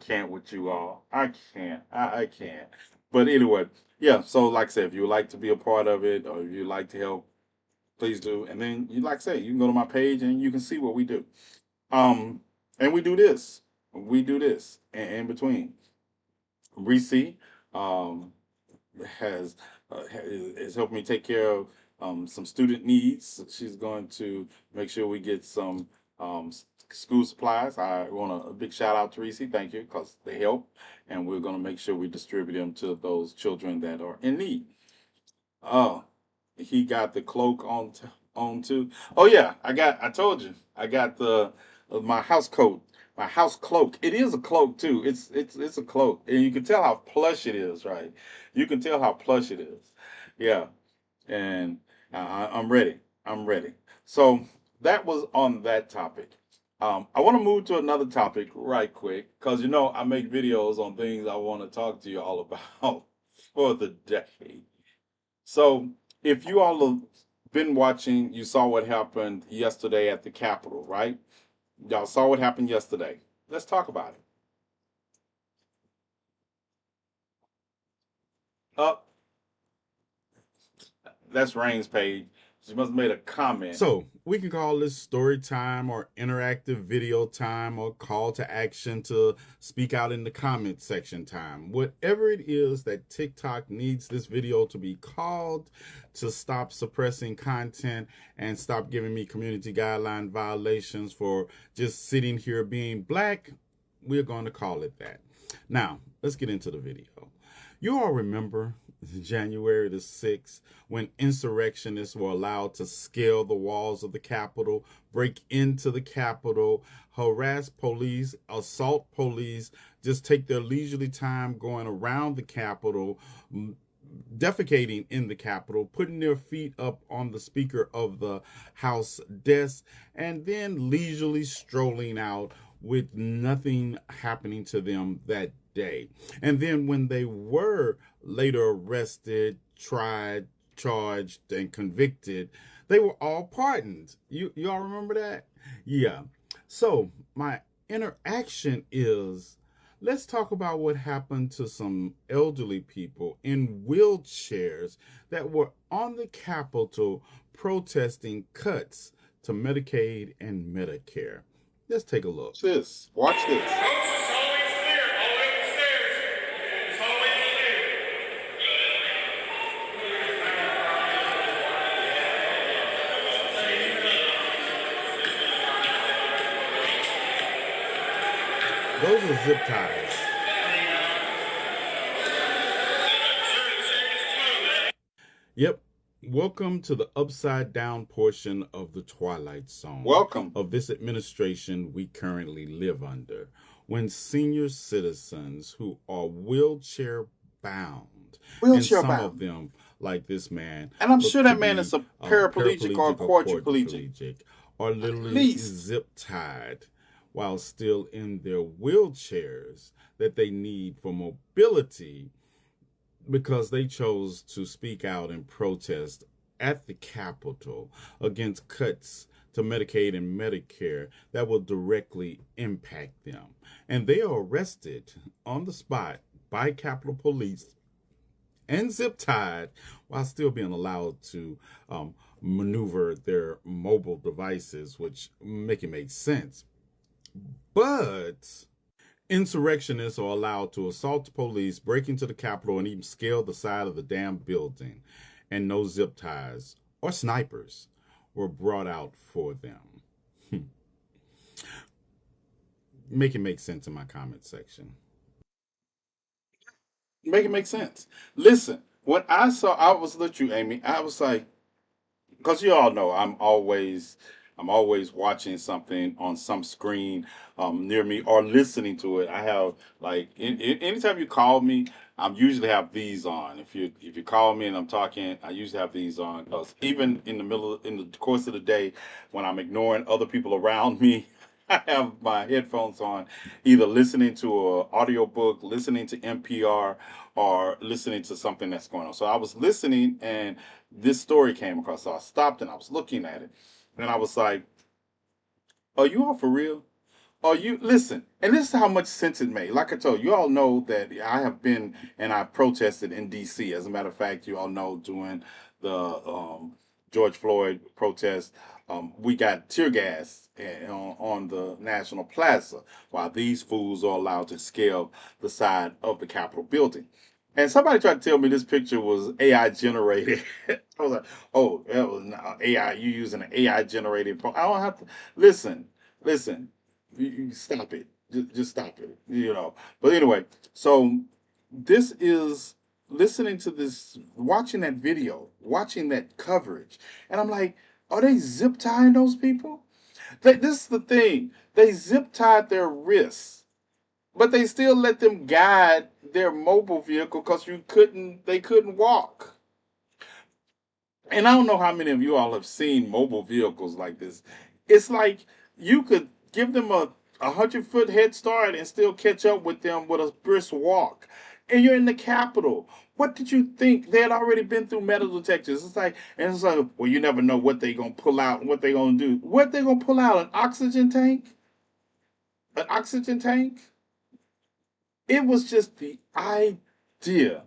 can't with you all. I can't. I can't. But anyway, yeah, so like I said, if you would like to be a part of it or if you'd like to help, please do. And then you like I say, you can go to my page and you can see what we do. Um and we do this. We do this in between. Reese um has is helping me take care of some student needs. She's going to make sure we get some school supplies. I want a big shout out to Reese. Thank you, because they help, and we're going to make sure we distribute them to those children that are in need. Oh, he got the cloak on too. Oh yeah, I told you. I got the my house coat, my house cloak. It is a cloak too. It's a cloak, and you can tell how plush it is, right? You can tell how plush it is. Yeah, and I'm ready. I'm ready. So that was on that topic. I want to move to another topic right quick because I make videos on things I want to talk to you all about for the day. So, if you all have been watching, you saw what happened yesterday at the Capitol, right? Y'all saw what happened yesterday. Let's talk about it. Up, that's Rain's page. She must have made a comment. So we can call this story time or interactive video time or call to action to speak out in the comment section time. Whatever it is that TikTok needs this video to be called to stop suppressing content and stop giving me community guideline violations for just sitting here being black, we're going to call it that. Now, let's get into the video. You all remember January the 6th, when insurrectionists were allowed to scale the walls of the Capitol, break into the Capitol, harass police, assault police, just take their leisurely time going around the Capitol, defecating in the Capitol, putting their feet up on the Speaker of the House desk, and then leisurely strolling out with nothing happening to them that day. And then when they were later arrested, tried, charged, and convicted, they were all pardoned. You all remember that? Yeah. So my interaction is, let's talk about what happened to some elderly people in wheelchairs that were on the Capitol protesting cuts to Medicaid and Medicare. Let's take a look. Watch this. Those are zip ties. Yep. Welcome to the upside down portion of the Twilight Zone. Welcome. Of this administration we currently live under, when senior citizens who are wheelchair bound, and some of them, like this man, and I'm sure that man is a paraplegic or quadriplegic, are literally zip tied while still in their wheelchairs that they need for mobility, because they chose to speak out and protest at the Capitol against cuts to Medicaid and Medicare that will directly impact them. And they are arrested on the spot by Capitol Police and zip-tied while still being allowed to maneuver their mobile devices, which make it make sense. But insurrectionists are allowed to assault the police, break into the Capitol, and even scale the side of the damn building. And no zip ties or snipers were brought out for them. Make it make sense in my comment section. Make it make sense. Listen, when I saw, I was with you, Amy. I was like, because you all know I'm always watching something on some screen near me or listening to it. I have like anytime you call me, I usually have these on. If you call me and I'm talking, I usually have these on because even in the course of the day when I'm ignoring other people around me, I have my headphones on, either listening to an audiobook, listening to NPR, or listening to something that's going on. So I was listening, and this story came across. So I stopped and I was looking at it, and I was like, "Are you all for real? Oh, you listen, and this is how much sense it made. Like I told you, you all know that I have been and I protested in D.C. As a matter of fact, you all know during the George Floyd protest, we got tear gas on the National Plaza while these fools are allowed to scale the side of the Capitol building. And somebody tried to tell me this picture was AI generated. I was like, "Oh, that was not AI. You using an AI generated?" I don't have to listen. Listen, you stop it. Just stop it. But anyway, so this is listening to this, watching that video, watching that coverage, and I'm like, are they zip tying those people? This is the thing. They zip tied their wrists, but they still let them guide their mobile vehicle because they couldn't walk. And I don't know how many of you all have seen mobile vehicles like this. It's like you could give them a 100-foot head start and still catch up with them with a brisk walk. And you're in the Capitol. What did you think? They had already been through metal detectors. It's like, well, you never know what they gonna pull out and what they gonna do. What they gonna pull out? An oxygen tank? An oxygen tank? It was just the idea.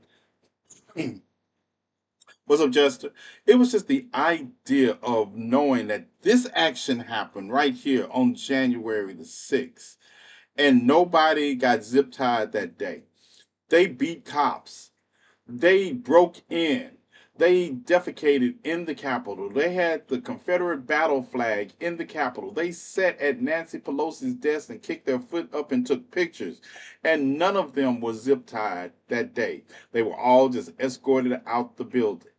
What's up, Jester? It was just the idea of knowing that this action happened right here on January the 6th, and nobody got zip tied that day. They beat cops. They broke in. They defecated in the Capitol. They had the Confederate battle flag in the Capitol. They sat at Nancy Pelosi's desk and kicked their foot up and took pictures. And none of them was zip tied that day. They were all just escorted out the building.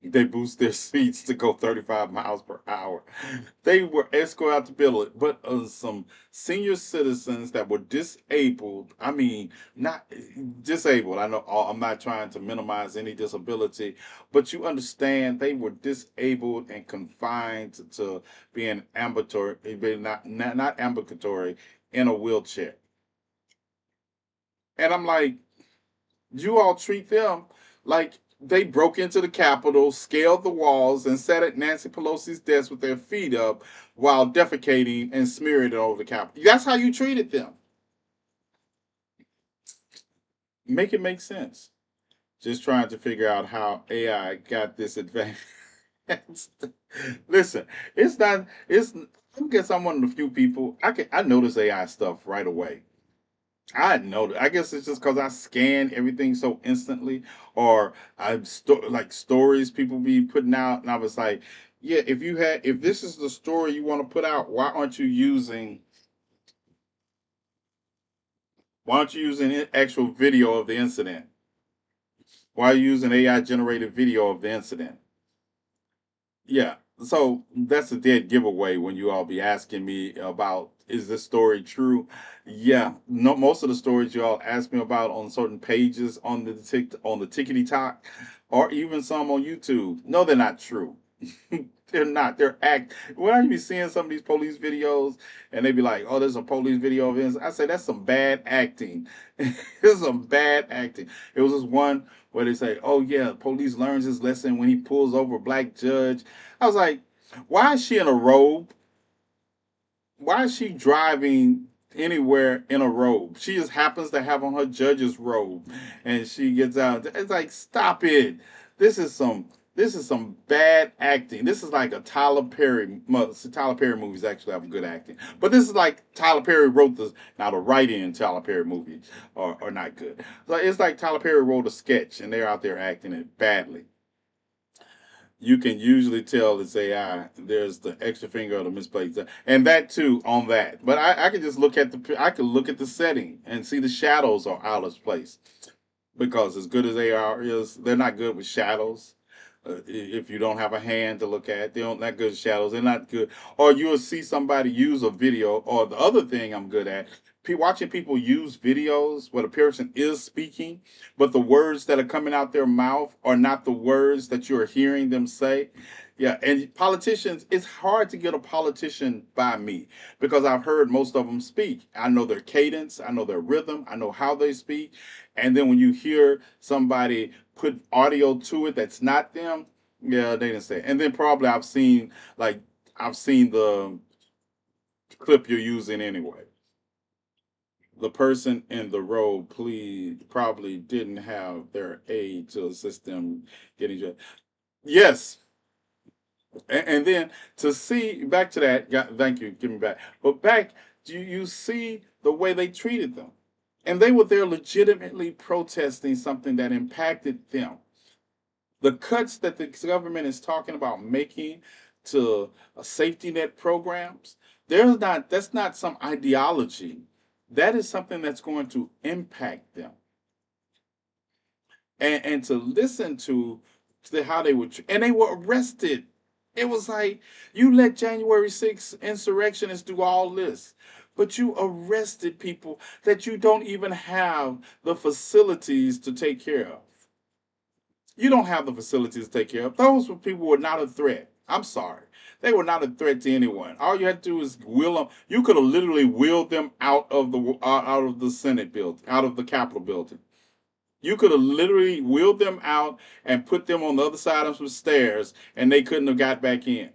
They boost their seats to go 35 miles per hour. They were escorted out the building, but some senior citizens that were disabled. I mean, not disabled. I know I'm not trying to minimize any disability, but you understand they were disabled and confined to being ambulatory, being not ambulatory in a wheelchair. And I'm like, you all treat them like they broke into the Capitol, scaled the walls, and sat at Nancy Pelosi's desk with their feet up while defecating and smearing it over the Capitol. That's how you treated them. Make it make sense. Just trying to figure out how AI got this advantage. Listen, it's not. It's. I guess I'm one of the few people I notice AI stuff right away. I know. I guess it's just because I scan everything so instantly, or like stories people be putting out, and I was like, yeah, if this is the story you want to put out, why aren't you using actual video of the incident? Why are you using AI generated video of the incident? Yeah. So that's a dead giveaway when you all be asking me about, is this story true? Yeah. No, most of the stories you all ask me about on certain pages on the tickety talk, or even some on YouTube. No, they're not true. They're not. They're act. When I be seeing some of these police videos, and they be like, "Oh, there's a police video of this," I say that's some bad acting. This is some bad acting. It was this one where they say, "Oh yeah, police learns his lesson when he pulls over a black judge." I was like, "Why is she in a robe? Why is she driving anywhere in a robe? She just happens to have on her judge's robe, and she gets out. It's like, stop it. This is some this is some bad acting. This is like a Tyler Perry. Tyler Perry movies actually have good acting, but this is like Tyler Perry wrote this. Now the writing in Tyler Perry movies are not good. So it's like Tyler Perry wrote a sketch, and they're out there acting it badly. You can usually tell it's AI. There's the extra finger or the misplaced, and that too on that. But I can just I can look at the setting and see the shadows are out of place, because as good as they are is, they're not good with shadows. If you don't have a hand to look at, they don't not good at shadows. They're not good. Or you'll see somebody use a video. Or the other thing I'm good at, watching people use videos where the person is speaking, but the words that are coming out their mouth are not the words that you are hearing them say. Yeah, and politicians, it's hard to get a politician by me because I've heard most of them speak. I know their cadence, I know their rhythm, I know how they speak. And then when you hear somebody put audio to it that's not them, yeah, they didn't say it. And then probably like I've seen the clip you're using anyway. The person in the row please probably didn't have their aid to assist them getting judged. Yes, and then to see back to that, thank you, give me back. But back, do you see the way they treated them? And they were there legitimately protesting something that impacted them. The cuts that the government is talking about making to safety net programs, that's not some ideology. That is something that's going to impact them. And to listen to how they were and they were arrested. It was like you let January 6th insurrectionists do all this, but you arrested people that you don't even have the facilities to take care of. You don't have the facilities to take care of. Those were people who were not a threat. I'm sorry. They were not a threat to anyone. All you had to do is wheel them. You could have literally wheeled them out of the Senate building, out of the Capitol building. You could have literally wheeled them out and put them on the other side of some stairs, and they couldn't have got back in.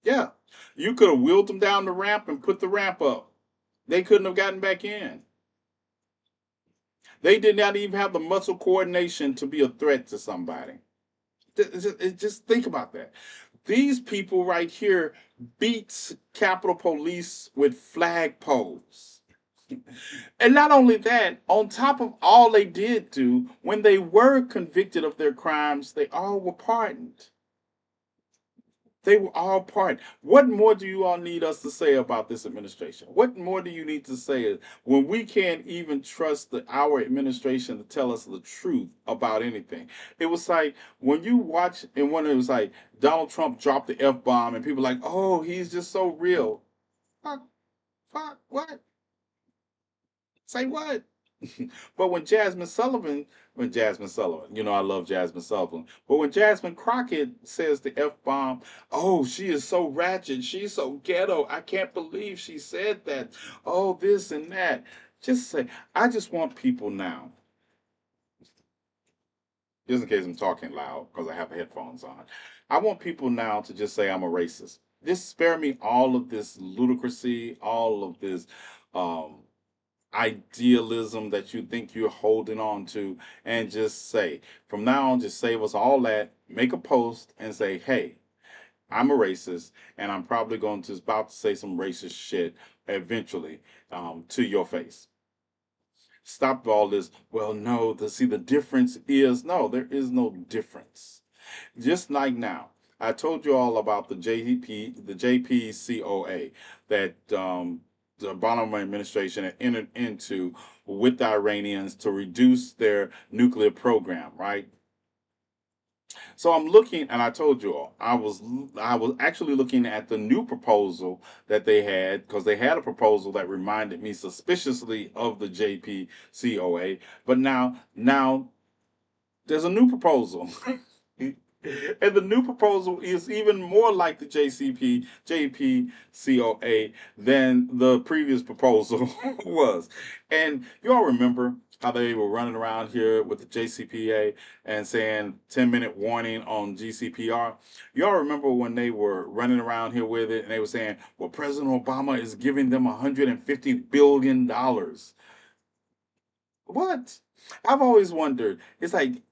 Yeah, you could have wheeled them down the ramp and put the ramp up. They couldn't have gotten back in. They did not even have the muscle coordination to be a threat to somebody. Just think about that. These people right here beats Capitol Police with flagpoles. And not only that, on top of all they did do, when they were convicted of their crimes, they all were pardoned. They were all pardoned. What more do you all need us to say about this administration? What more do you need to say when we can't even trust our administration to tell us the truth about anything? It was like when you watch, and when it was like Donald Trump dropped the F bomb, and people were like, oh, he's just so real. Fuck, fuck, what? Say what? But Jasmine Sullivan, I love Jasmine Sullivan. But when Jasmine Crockett says the F bomb, oh, she is so ratchet. She's so ghetto. I can't believe she said that. Oh, this and that. Just say, I just want people now, just in case I'm talking loud because I have headphones on. I want people now to just say I'm a racist. Just spare me all of this ludicrousy, all of this um, idealism that you think you're holding on to, and just say from now on, just save us all that, make a post and say, hey, I'm a racist, and I'm probably going to about to say some racist shit eventually, to your face. Stop all this. Well, no, the difference is no, there is no difference. Just like now, I told you all about the JPCOA that the Obama administration had entered into with the Iranians to reduce their nuclear program, right? So I'm looking, and I told you all, I was actually looking at the new proposal that they had because they had a proposal that reminded me suspiciously of the JPCOA, but now there's a new proposal. And the new proposal is even more like the JPCOA than the previous proposal was. And you all remember how they were running around here with the JCPA and saying 10-minute warning on GCPR. You all remember when they were running around here with it and they were saying, well, President Obama is giving them $150 billion. What? I've always wondered. It's like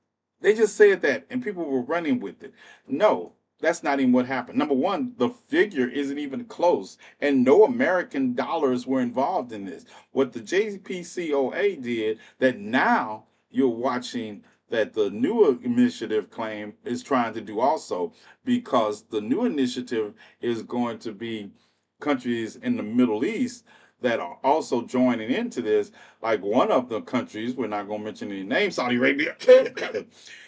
they just said that and people were running with it. No, that's not even what happened. Number one, the figure isn't even close, and no American dollars were involved in this. What the JPCOA did, that now you're watching that the new initiative claim is trying to do also, because the new initiative is going to be countries in the Middle East that are also joining into this. Like one of the countries, we're not going to mention any names, Saudi Arabia,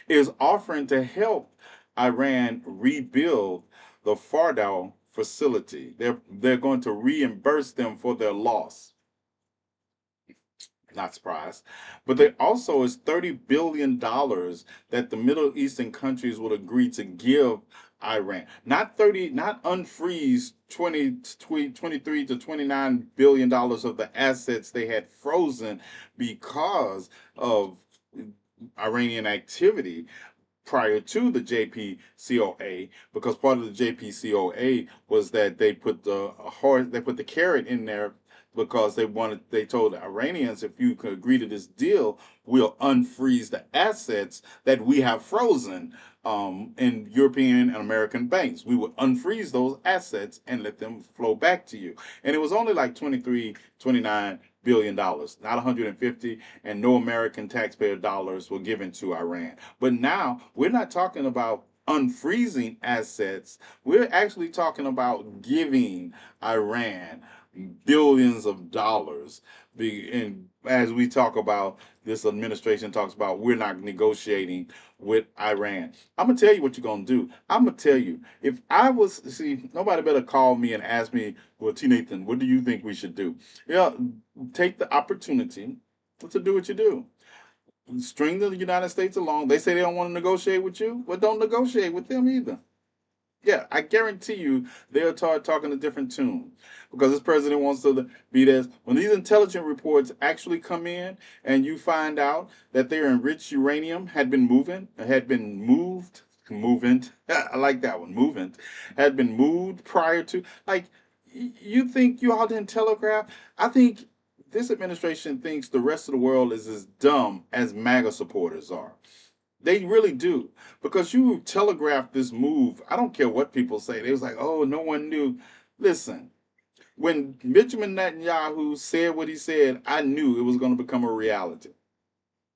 is offering to help Iran rebuild the Fardal facility. They're going to reimburse them for their loss. Not surprised. But there also is $30 billion that the Middle Eastern countries would agree to give Iran. Not 30, not unfreeze 23 to $29 billion of the assets they had frozen because of Iranian activity prior to the JPCOA, because part of the JPCOA was that they put the carrot in there because they told the Iranians, if you could agree to this deal, we'll unfreeze the assets that we have frozen in European and American banks. We would unfreeze those assets and let them flow back to you. And it was only like 23, $29 billion, not 150, and no American taxpayer dollars were given to Iran. But now we're not talking about unfreezing assets. We're actually talking about giving Iran billions of dollars. And as we talk about, this administration talks about, we're not negotiating with Iran. I'm gonna tell you what you're gonna do. I'm gonna tell you, if I was, see, nobody better call me and ask me, well, TNathan, what do you think we should do? Yeah, take the opportunity to do what you do. String the United States along. They say they don't want to negotiate with you. Well, don't negotiate with them either. Yeah, I guarantee you they'll start talking a different tune, because this president wants to be this. When these intelligence reports actually come in and you find out that their enriched uranium had been moved, I like that one, moving, had been moved prior to, like, you think you all didn't telegraph? I think this administration thinks the rest of the world is as dumb as MAGA supporters are. They really do. Because you telegraphed this move. I don't care what people say. They was like, oh, no one knew. Listen, when Benjamin Netanyahu said what he said, I knew it was going to become a reality.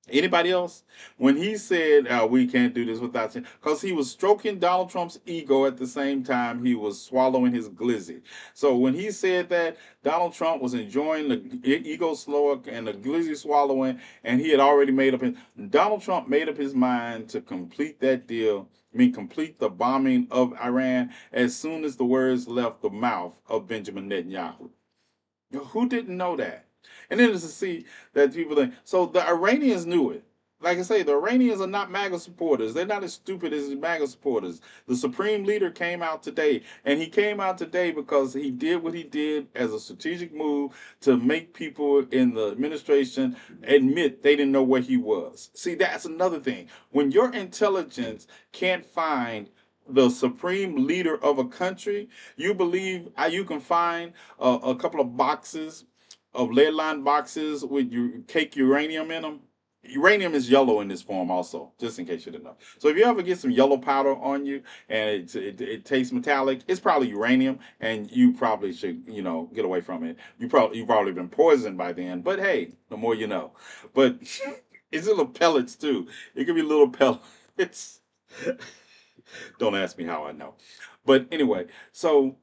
Anybody else? When he said, we can't do this without him, because he was stroking Donald Trump's ego at the same time he was swallowing his glizzy. So when he said that, Donald Trump was enjoying the ego slower and the glizzy swallowing, and he had already made up his, Donald Trump made up his mind to complete that deal. I mean, complete the bombing of Iran as soon as the words left the mouth of Benjamin Netanyahu. Who didn't know that? And then to see that people think, so the Iranians knew it. Like I say, the Iranians are not MAGA supporters. They're not as stupid as the MAGA supporters. The supreme leader came out today, and he came out today because he did what he did as a strategic move to make people in the administration admit they didn't know where he was. See, that's another thing. When your intelligence can't find the supreme leader of a country, you believe you can find a couple of boxes of lead line boxes with your cake uranium in them. Uranium is yellow in this form also, just in case you didn't know. So if you ever get some yellow powder on you and it tastes metallic, it's probably uranium, and you probably should, get away from it. You've probably been poisoned by then, but hey, the more you know. But it's little pellets too. It could be little pellets. Don't ask me how I know. But anyway, so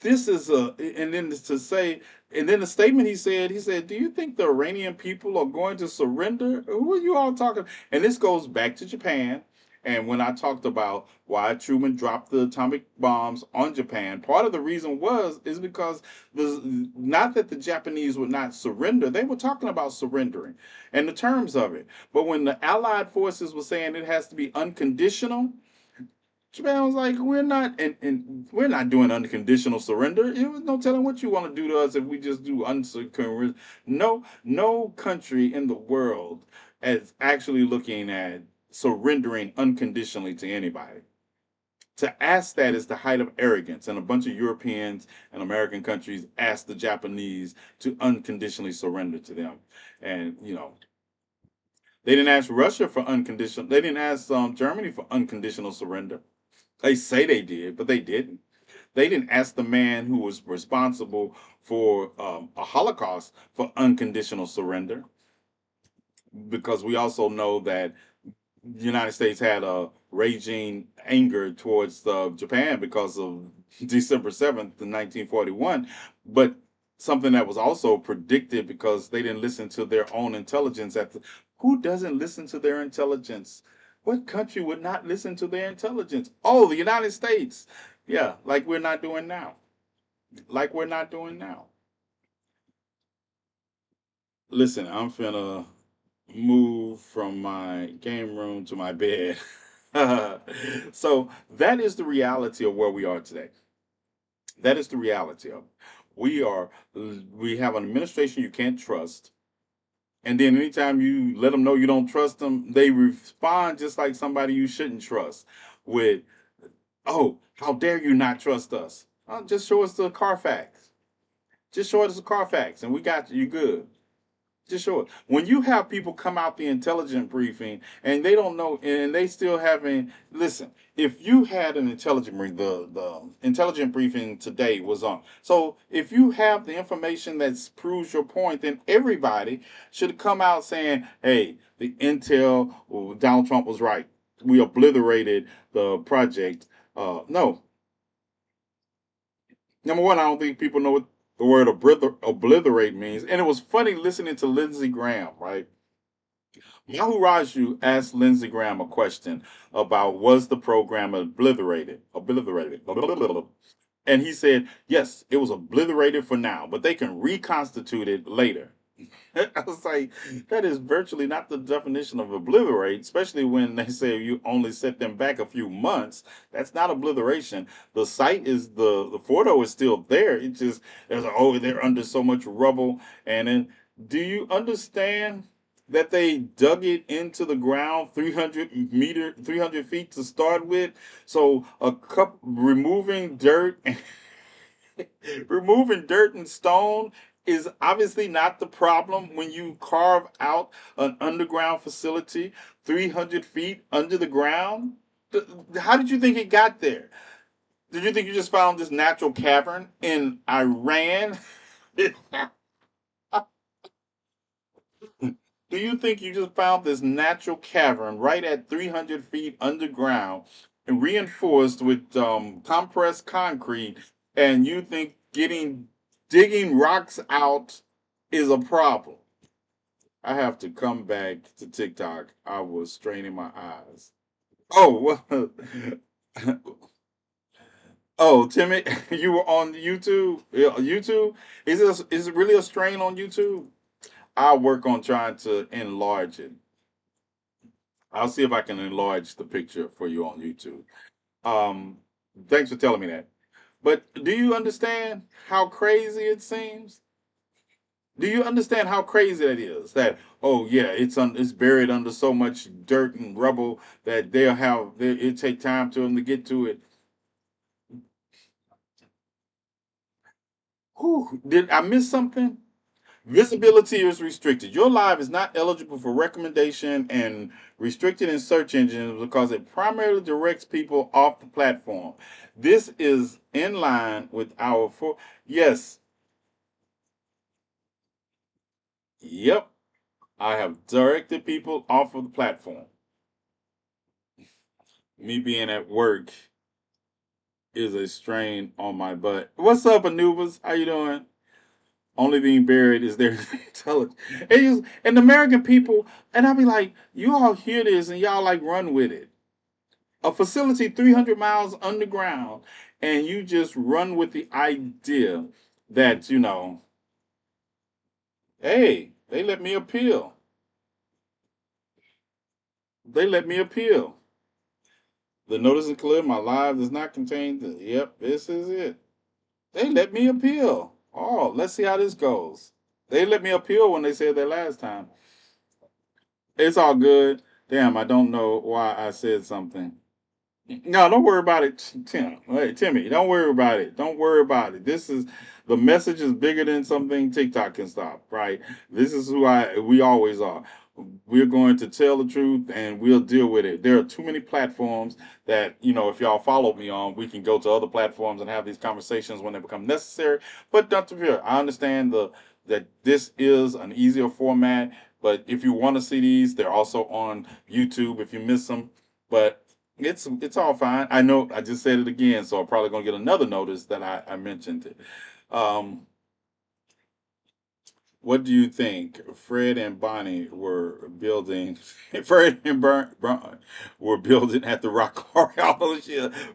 this is and then to say, and then the statement he said, do you think the Iranian people are going to surrender? Who are you all talking? And this goes back to Japan. And when I talked about why Truman dropped the atomic bombs on Japan, part of the reason is because not that the Japanese would not surrender, they were talking about surrendering and the terms of it. But when the Allied forces were saying it has to be unconditional, Japan was like, we're not, and we're not doing unconditional surrender. There was no telling what you want to do to us if we just do unconditional. No country in the world is actually looking at surrendering unconditionally to anybody. To ask that is the height of arrogance, and a bunch of Europeans and American countries asked the Japanese to unconditionally surrender to them, and they didn't ask Russia for unconditional. They didn't ask Germany for unconditional surrender. They say they did, but they didn't. They didn't ask the man who was responsible for a Holocaust for unconditional surrender, because we also know that the United States had a raging anger towards Japan because of December 7th, 1941. But something that was also predicted, because they didn't listen to their own intelligence. Who doesn't listen to their intelligence? What country would not listen to their intelligence? Oh, the United States. Yeah, like we're not doing now. Like we're not doing now. Listen, I'm finna move from my game room to my bed. So that is the reality of where we are today. That is the reality of it. We are we have an administration you can't trust. And then anytime you let them know you don't trust them, they respond just like somebody you shouldn't trust with, "Oh, how dare you not trust us? Just show us the Carfax. Just show us the Carfax, and we got you. You good. Just show it." When you have people come out the intelligent briefing and they don't know, and they still haven't. Listen, if you had an intelligent briefing, the intelligent briefing today was on. So if you have the information that proves your point, then everybody should come out saying, "Hey, the intel, well, Donald Trump was right. We obliterated the project." No, number one, I don't think people know what the word obliterate means. And it was funny listening to Lindsey Graham, right? Yahoo Raju asked Lindsey Graham a question about was the program obliterated? Obliterated. And he said, yes, it was obliterated for now, but they can reconstitute it later. I was like, that is virtually not the definition of obliterate, especially when they say you only set them back a few months. That's not obliteration. The site is the photo is still there. It just there's oh they're under so much rubble. And then do you understand that they dug it into the ground 300 feet to start with? So a cup removing dirt removing dirt and stone is obviously not the problem when you carve out an underground facility 300 feet under the ground. How did you think it got there? Did you think you just found this natural cavern in Iran? Do you think you just found this natural cavern right at 300 feet underground and reinforced with compressed concrete, and you think getting digging rocks out is a problem? I have to come back to TikTok. I was straining my eyes. Oh, well, oh, Timmy, you were on YouTube. Yeah, YouTube is it really a strain on YouTube? I'll work on trying to enlarge it. I'll see if I can enlarge the picture for you on YouTube. Um, Thanks for telling me that. But do you understand how crazy it seems? Do you understand how crazy that is? That oh yeah, it's buried under so much dirt and rubble that it take time to them to get to it. Whew, did I miss something? Visibility is restricted. Your live is not eligible for recommendation and restricted in search engines because it primarily directs people off the platform. This is in line with our for yes, yep. I have directed people off of the platform. Me being at work is a strain on my butt. What's up, Anubis? How you doing? Only being buried is their intelligence. And the American people, and I'll be like, you all hear this and y'all like run with it. A facility 300 miles underground, and you just run with the idea that, hey, they let me appeal. They let me appeal. The notice is clear. My live does not contain the. Yep, this is it. They let me appeal. Oh, let's see how this goes. They let me appeal when they said that last time. It's all good. Damn, I don't know why I said something. No, don't worry about it, Tim. Hey, Timmy, don't worry about it. Don't worry about it. This is the message is bigger than something TikTok can stop, right? This is who we always are. We're going to tell the truth and we'll deal with it. There are too many platforms that, if y'all follow me on, we can go to other platforms and have these conversations when they become necessary. But don't fear. I understand that this is an easier format, but if you want to see these, they're also on YouTube if you miss them. But it's all fine. I know I just said it again, so I'm probably gonna get another notice that I mentioned it. Um, What do you think Fred and Bonnie were building? Fred and Brian were building at the Rock Hall.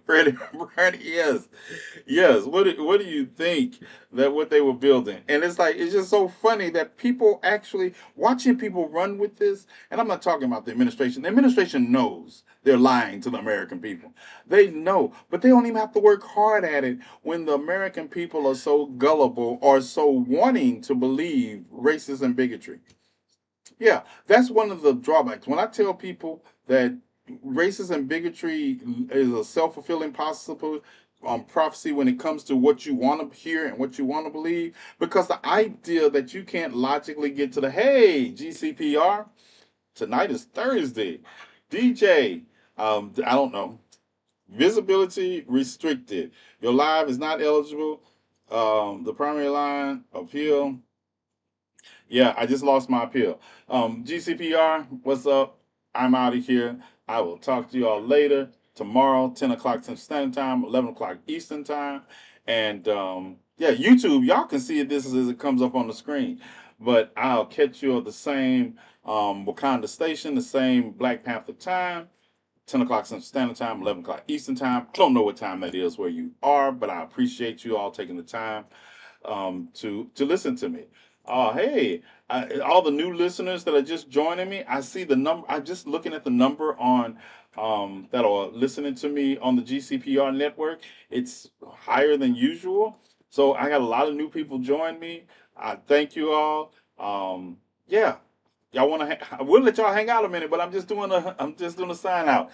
Fred and Barney, yes. Yes. What do you think that what they were building? And it's like it's just so funny that people actually watching people run with this. And I'm not talking about the administration. The administration knows they're lying to the American people. They know, but they don't even have to work hard at it when the American people are so gullible or so wanting to believe racism and bigotry. Yeah, that's one of the drawbacks. When I tell people that racism and bigotry is a self fulfilling possible prophecy when it comes to what you want to hear and what you want to believe, because the idea that you can't logically get to the hey GCPR tonight is Thursday, DJ. I don't know. Visibility restricted. Your live is not eligible. The primary line appeal. Yeah, I just lost my appeal. GCPR, what's up? I'm out of here. I will talk to you all later. Tomorrow, 10 o'clock Central Standard Time, 11 o'clock Eastern Time. And yeah, YouTube, y'all can see it this as it comes up on the screen. But I'll catch you at the same Wakanda station, the same Black Panther time. 10 o'clock Central Standard Time, 11 o'clock Eastern Time. I don't know what time that is where you are, but I appreciate you all taking the time to listen to me. Hey, all the new listeners that are just joining me, I see the number. I'm just looking at the number on that are listening to me on the GCPR network. It's higher than usual. So I got a lot of new people join me. I thank you all. Yeah, y'all want to? I will let y'all hang out a minute, but I'm just doing a sign out.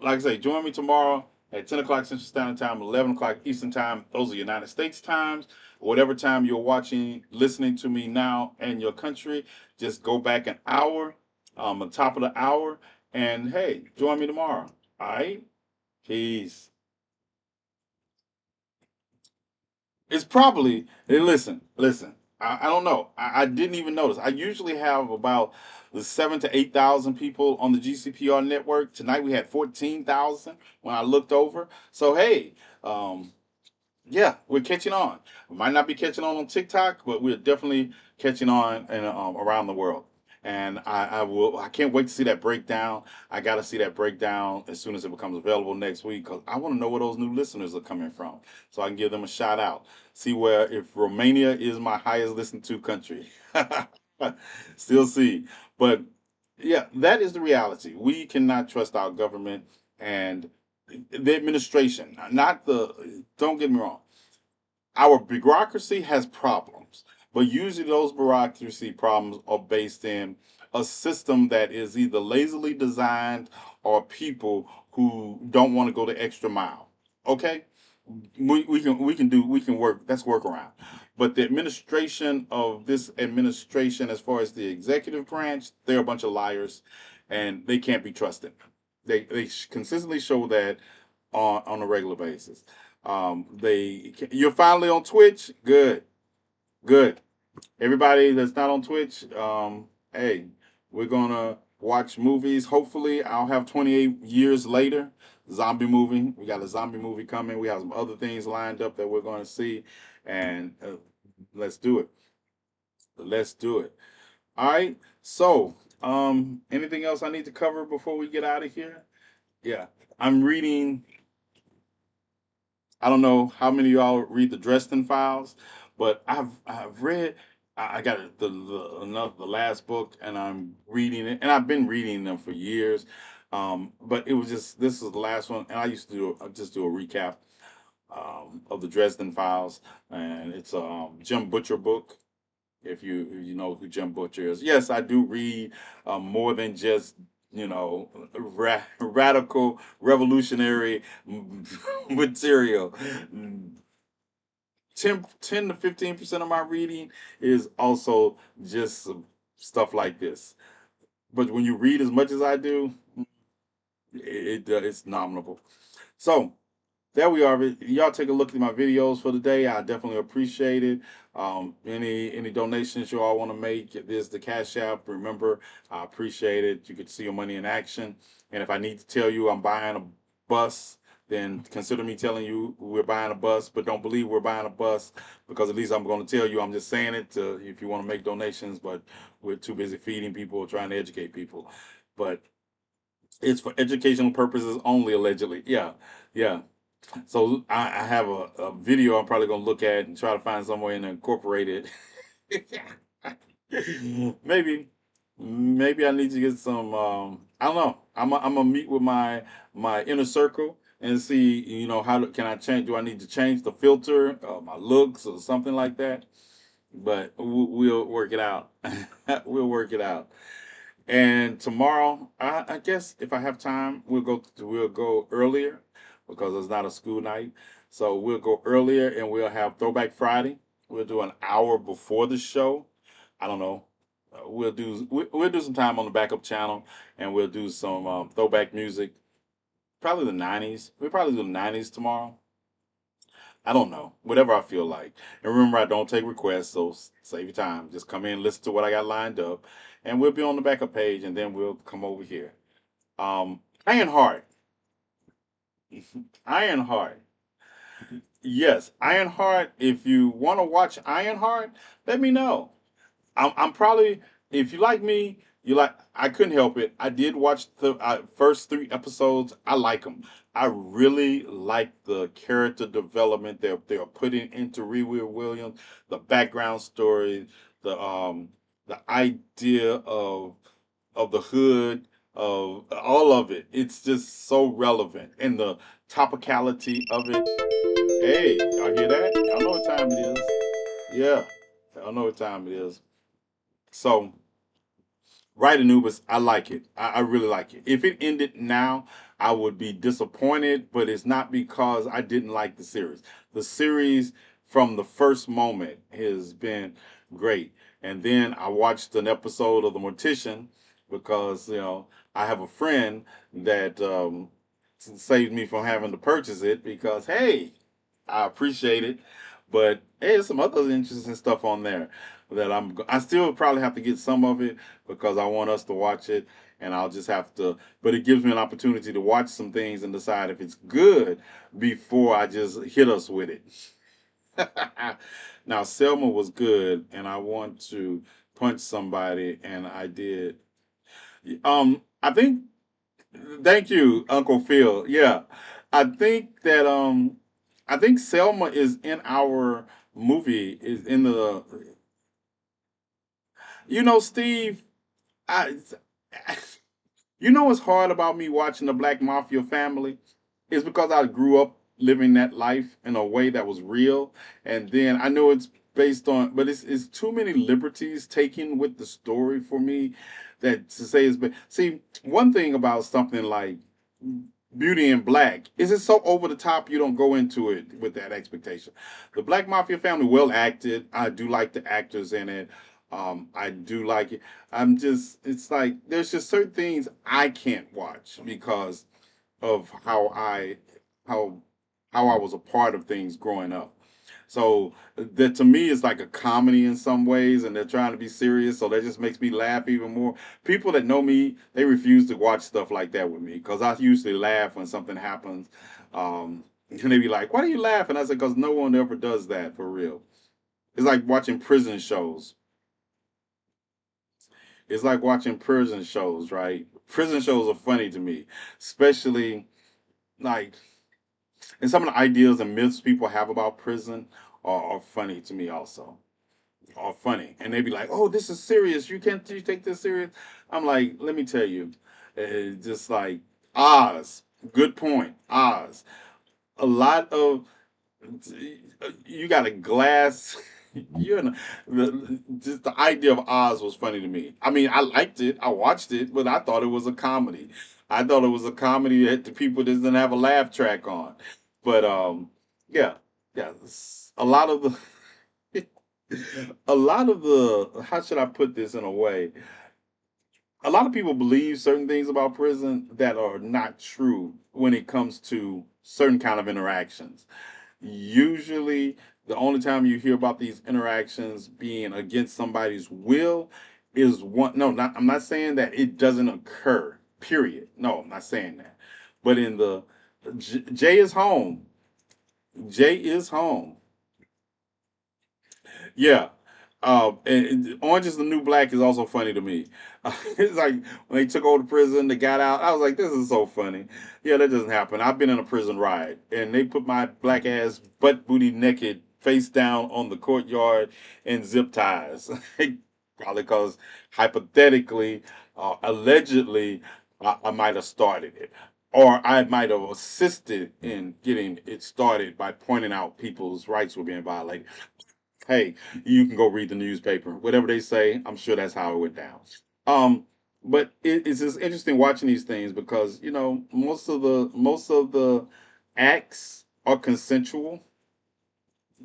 Like I say, join me tomorrow at 10 o'clock Central Standard Time, 11 o'clock Eastern Time. Those are United States times. Whatever time you're watching, listening to me now in your country, just go back an hour, on top of the hour, and hey, join me tomorrow. All right? Peace. It's probably, hey, listen. I don't know. I didn't even notice. I usually have about the 7 to 8,000 people on the GCPR network. Tonight we had 14,000 when I looked over. So hey, um, yeah, we're catching on. We might not be catching on TikTok, but we're definitely catching on around the world. And I will. I can't wait to see that breakdown. I got to see that breakdown as soon as it becomes available next week because I want to know where those new listeners are coming from, so I can give them a shout out. See where if Romania is my highest listened to country. Still see, but yeah, that is the reality. We cannot trust our government and the administration. Not the. Don't get me wrong, our bureaucracy has problems, but usually those bureaucracy problems are based in a system that is either lazily designed or people who don't want to go the extra mile. Okay, we can work. That's workaround. But the administration of this administration, as far as the executive branch, they're a bunch of liars, and they can't be trusted. They consistently show that on a regular basis. You're finally on Twitch. Good, good. Everybody that's not on Twitch, hey, we're gonna watch movies. Hopefully, I'll have 28 years later. Zombie movie. We got a zombie movie coming. We have some other things lined up that we're going to see, and let's do it. Let's do it. All right. So, anything else I need to cover before we get out of here? Yeah, I'm reading. I don't know how many of y'all read the Dresden Files, but I've read. I got the last book, and I'm reading it, and I've been reading them for years. But it was just this is the last one, and I used to just do a recap of the Dresden Files, and it's a Jim Butcher book. If you know who Jim Butcher is, yes, I do read more than just radical revolutionary material. 10 to 15% of my reading is also just some stuff like this. But when you read as much as I do, it's nominal. So there we are. Y'all take a look at my videos for the day. I definitely appreciate it. Any donations you all want to make, there's the Cash App. Remember, I appreciate it. You get to see your money in action. And if I need to tell you I'm buying a bus then consider me telling you we're buying a bus, but don't believe we're buying a bus because at least I'm going to tell you. I'm just saying it to, if you want to make donations, but we're too busy feeding people, trying to educate people. But it's for educational purposes only, allegedly. Yeah, yeah. So I have a video I'm probably going to look at and try to find some way and incorporate it. maybe maybe I need to get some I don't know. I'm gonna meet with my inner circle and see, how can I change, do I need to change the filter, my looks or something like that. But we'll work it out. We'll work it out. And tomorrow, I guess if I have time, we'll go earlier because it's not a school night. So we'll go earlier and we'll have Throwback Friday. We'll do an hour before the show. I don't know. We'll do some time on the backup channel and we'll do some throwback music. Probably the '90s. We'll probably do the '90s tomorrow. I don't know. Whatever I feel like. And remember, I don't take requests, so save your time. Just come in, listen to what I got lined up, and we'll be on the backup page, and then we'll come over here. Ironheart. Ironheart. Yes, Ironheart. If you want to watch Ironheart, let me know. I'm probably, if you like me, you like. I couldn't help it. I did watch the first three episodes. I like them. I really like the character development they're putting into Riri Williams, the background story, the idea of the hood, of all of it. It's just so relevant, and the topicality of it. Hey, y'all hear that? Y'all know what time it is. Yeah, y'all know what time it is. So, right, Anubis, I like it. I really like it. If it ended now, I would be disappointed, but it's not because I didn't like the series. The series from the first moment has been great. And then I watched an episode of The Mortician because, I have a friend that saved me from having to purchase it because, hey, I appreciate it. But hey, there's some other interesting stuff on there that I still probably have to get some of it because I want us to watch it, and I'll just have to. But it gives me an opportunity to watch some things and decide if it's good before I just hit us with it. Now, Selma was good, and I want to punch somebody, and I did. I think. Thank you, Uncle Phil. Yeah, I think that I think Selma is in our movie. Is in the. Steve. I. What's hard about me watching the Black Mafia Family is because I grew up living that life in a way that was real, and then I know it's based on, but it's too many liberties taken with the story for me that to say it's been. See, one thing about something like Beauty in Black is it's so over the top you don't go into it with that expectation. The Black Mafia Family, well acted. I do like the actors in it. I do like it. It's like there's just certain things I can't watch because of how how I was a part of things growing up. So that to me is like a comedy in some ways, and they're trying to be serious, so that just makes me laugh even more. People that know me, they refuse to watch stuff like that with me because I usually laugh when something happens. And they be like, "Why do you laugh?" And I said, "Because no one ever does that for real." It's like watching prison shows. It's like watching prison shows, right? Prison shows are funny to me, especially like, and some of the ideas and myths people have about prison are funny to me also. Are funny, and they be like, "Oh, this is serious. You take this serious." I'm like, let me tell you, just like Oz. Good point, Oz. A lot of you got a glass. You know, just the idea of Oz was funny to me. I mean, I liked it. I watched it, but I thought it was a comedy. I thought it was a comedy that the people just didn't have a laugh track on. But yeah, yeah. A lot of the a lot of the how should I put this in a way? A lot of people believe certain things about prison that are not true when it comes to certain kind of interactions. Usually, the only time you hear about these interactions being against somebody's will is one. No, not. I'm not saying that it doesn't occur. Period. No, I'm not saying that. But in the Jay is home. Jay is home. Yeah. And Orange is the New Black is also funny to me. It's like when they took over the prison, they got out. I was like, this is so funny. Yeah, that doesn't happen. I've been in a prison ride, and they put my black ass butt booty naked face down on the courtyard in zip ties. Probably because hypothetically, allegedly, I might have started it. Or I might have assisted in getting it started by pointing out people's rights were being violated. Hey, you can go read the newspaper. Whatever they say, I'm sure that's how it went down. Um, but it's just interesting watching these things because most of the acts are consensual,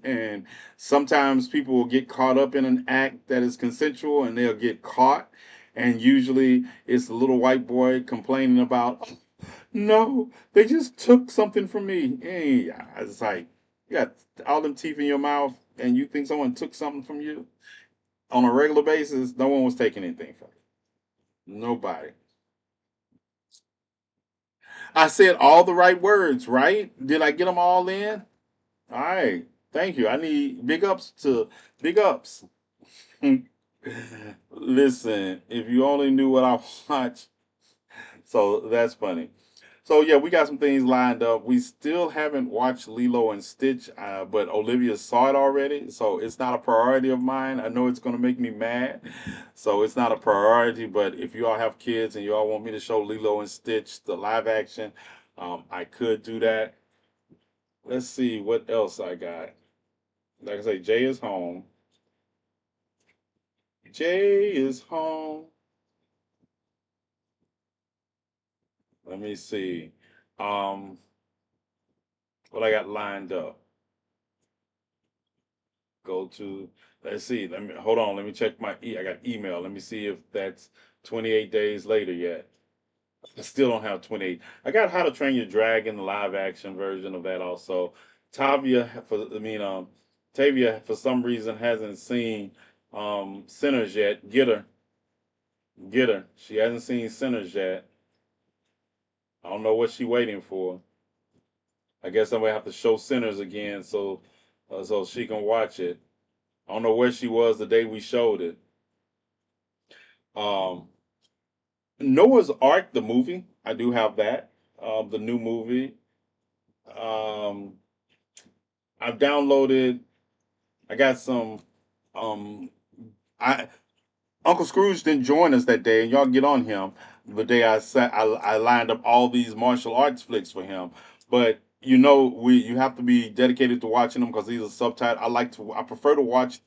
and sometimes people will get caught up in an act that is consensual, and they'll get caught, and usually it's a little white boy complaining about, no, they just took something from me. Hey, it's like you got all them teeth in your mouth, and you think someone took something from you on a regular basis? No one was taking anything from you. Nobody. I said all the right words, right? Did I get them all in? All right. Thank you. I need big ups. Listen, if you only knew what I watch, so that's funny. So yeah, we got some things lined up. We still haven't watched Lilo and Stitch, but Olivia saw it already, so it's not a priority of mine. I know it's going to make me mad, so it's not a priority. But if you all have kids and you all want me to show Lilo and Stitch the live action, I could do that. Let's see what else I got. Like I say, Jay is home. Jay is home. Let me see. Um, what I got lined up. Go to, let's see. Let me hold on. Let me check I got email. Let me see if that's 28 days later yet. I still don't have 28. I got How to Train Your Dragon, the live action version of that also. Tavia for some reason hasn't seen Sinners yet. Get her. She hasn't seen Sinners yet. I don't know what she's waiting for. I guess I'm gonna have to show Sinners again so she can watch it. I don't know where she was the day we showed it. Um, Noah's Ark, the movie. I do have that. The new movie. Um, I've downloaded. I got some. Um, I Uncle Scrooge didn't join us that day, and y'all get on him. The day I lined up all these martial arts flicks for him. But you have to be dedicated to watching them because these are subtitled. I prefer to watch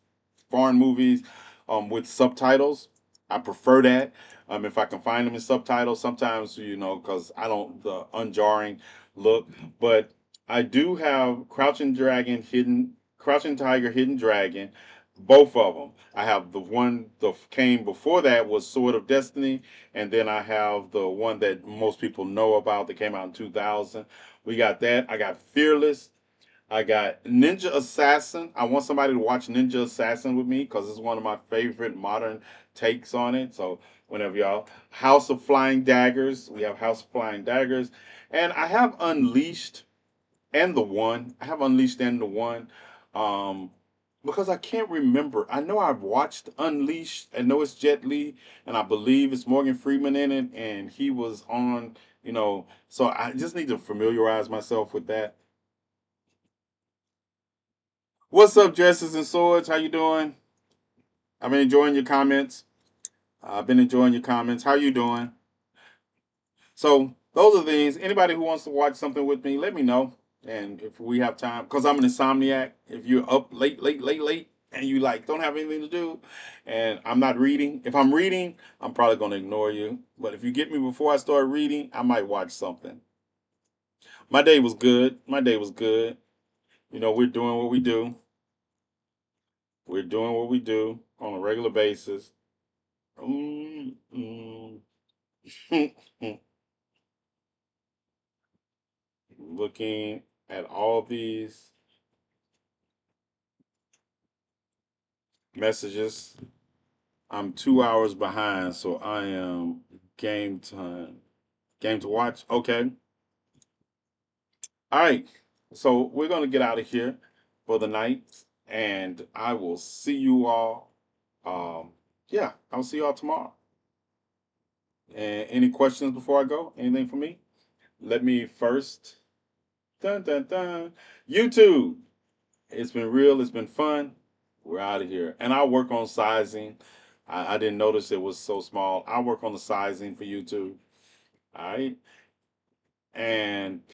foreign movies with subtitles. I prefer that if I can find them in subtitles. Sometimes because I don't the unjarring look, but I do have Crouching Tiger, Hidden Dragon, both of them. I have the one that came before that was Sword of Destiny, and then I have the one that most people know about that came out in 2000. We got that. I got Fearless. I got Ninja Assassin. I want somebody to watch Ninja Assassin with me because it's one of my favorite modern takes on it. So whenever y'all House of Flying Daggers, we have House of Flying Daggers, and I have Unleashed and the One. I have Unleashed and the One, um, because I can't remember. I know I've watched Unleashed. I know it's Jet Li, and I believe it's Morgan Freeman in it, and he was on. So I just need to familiarize myself with that. What's up, Dresses and Swords? How you doing? I've been enjoying your comments. I've been enjoying your comments. How you doing? So those are things. Anybody who wants to watch something with me, let me know. And if we have time, because I'm an insomniac. If you're up late, and you like don't have anything to do, and I'm not reading. If I'm reading, I'm probably gonna ignore you. But if you get me before I start reading, I might watch something. My day was good. My day was good. We're doing what we do. We're doing what we do on a regular basis. Mm, mm. Looking at all these messages. I'm 2 hours behind, so I am game time. Game to watch. Okay. All right. So we're going to get out of here for the night, and I will see you all. Yeah, I'll see you all tomorrow. And any questions before I go? Anything for me? Let me first. Dun dun dun. YouTube. It's been real. It's been fun. We're out of here. And I'll work on sizing. I didn't notice it was so small. I'll work on the sizing for YouTube. All right. And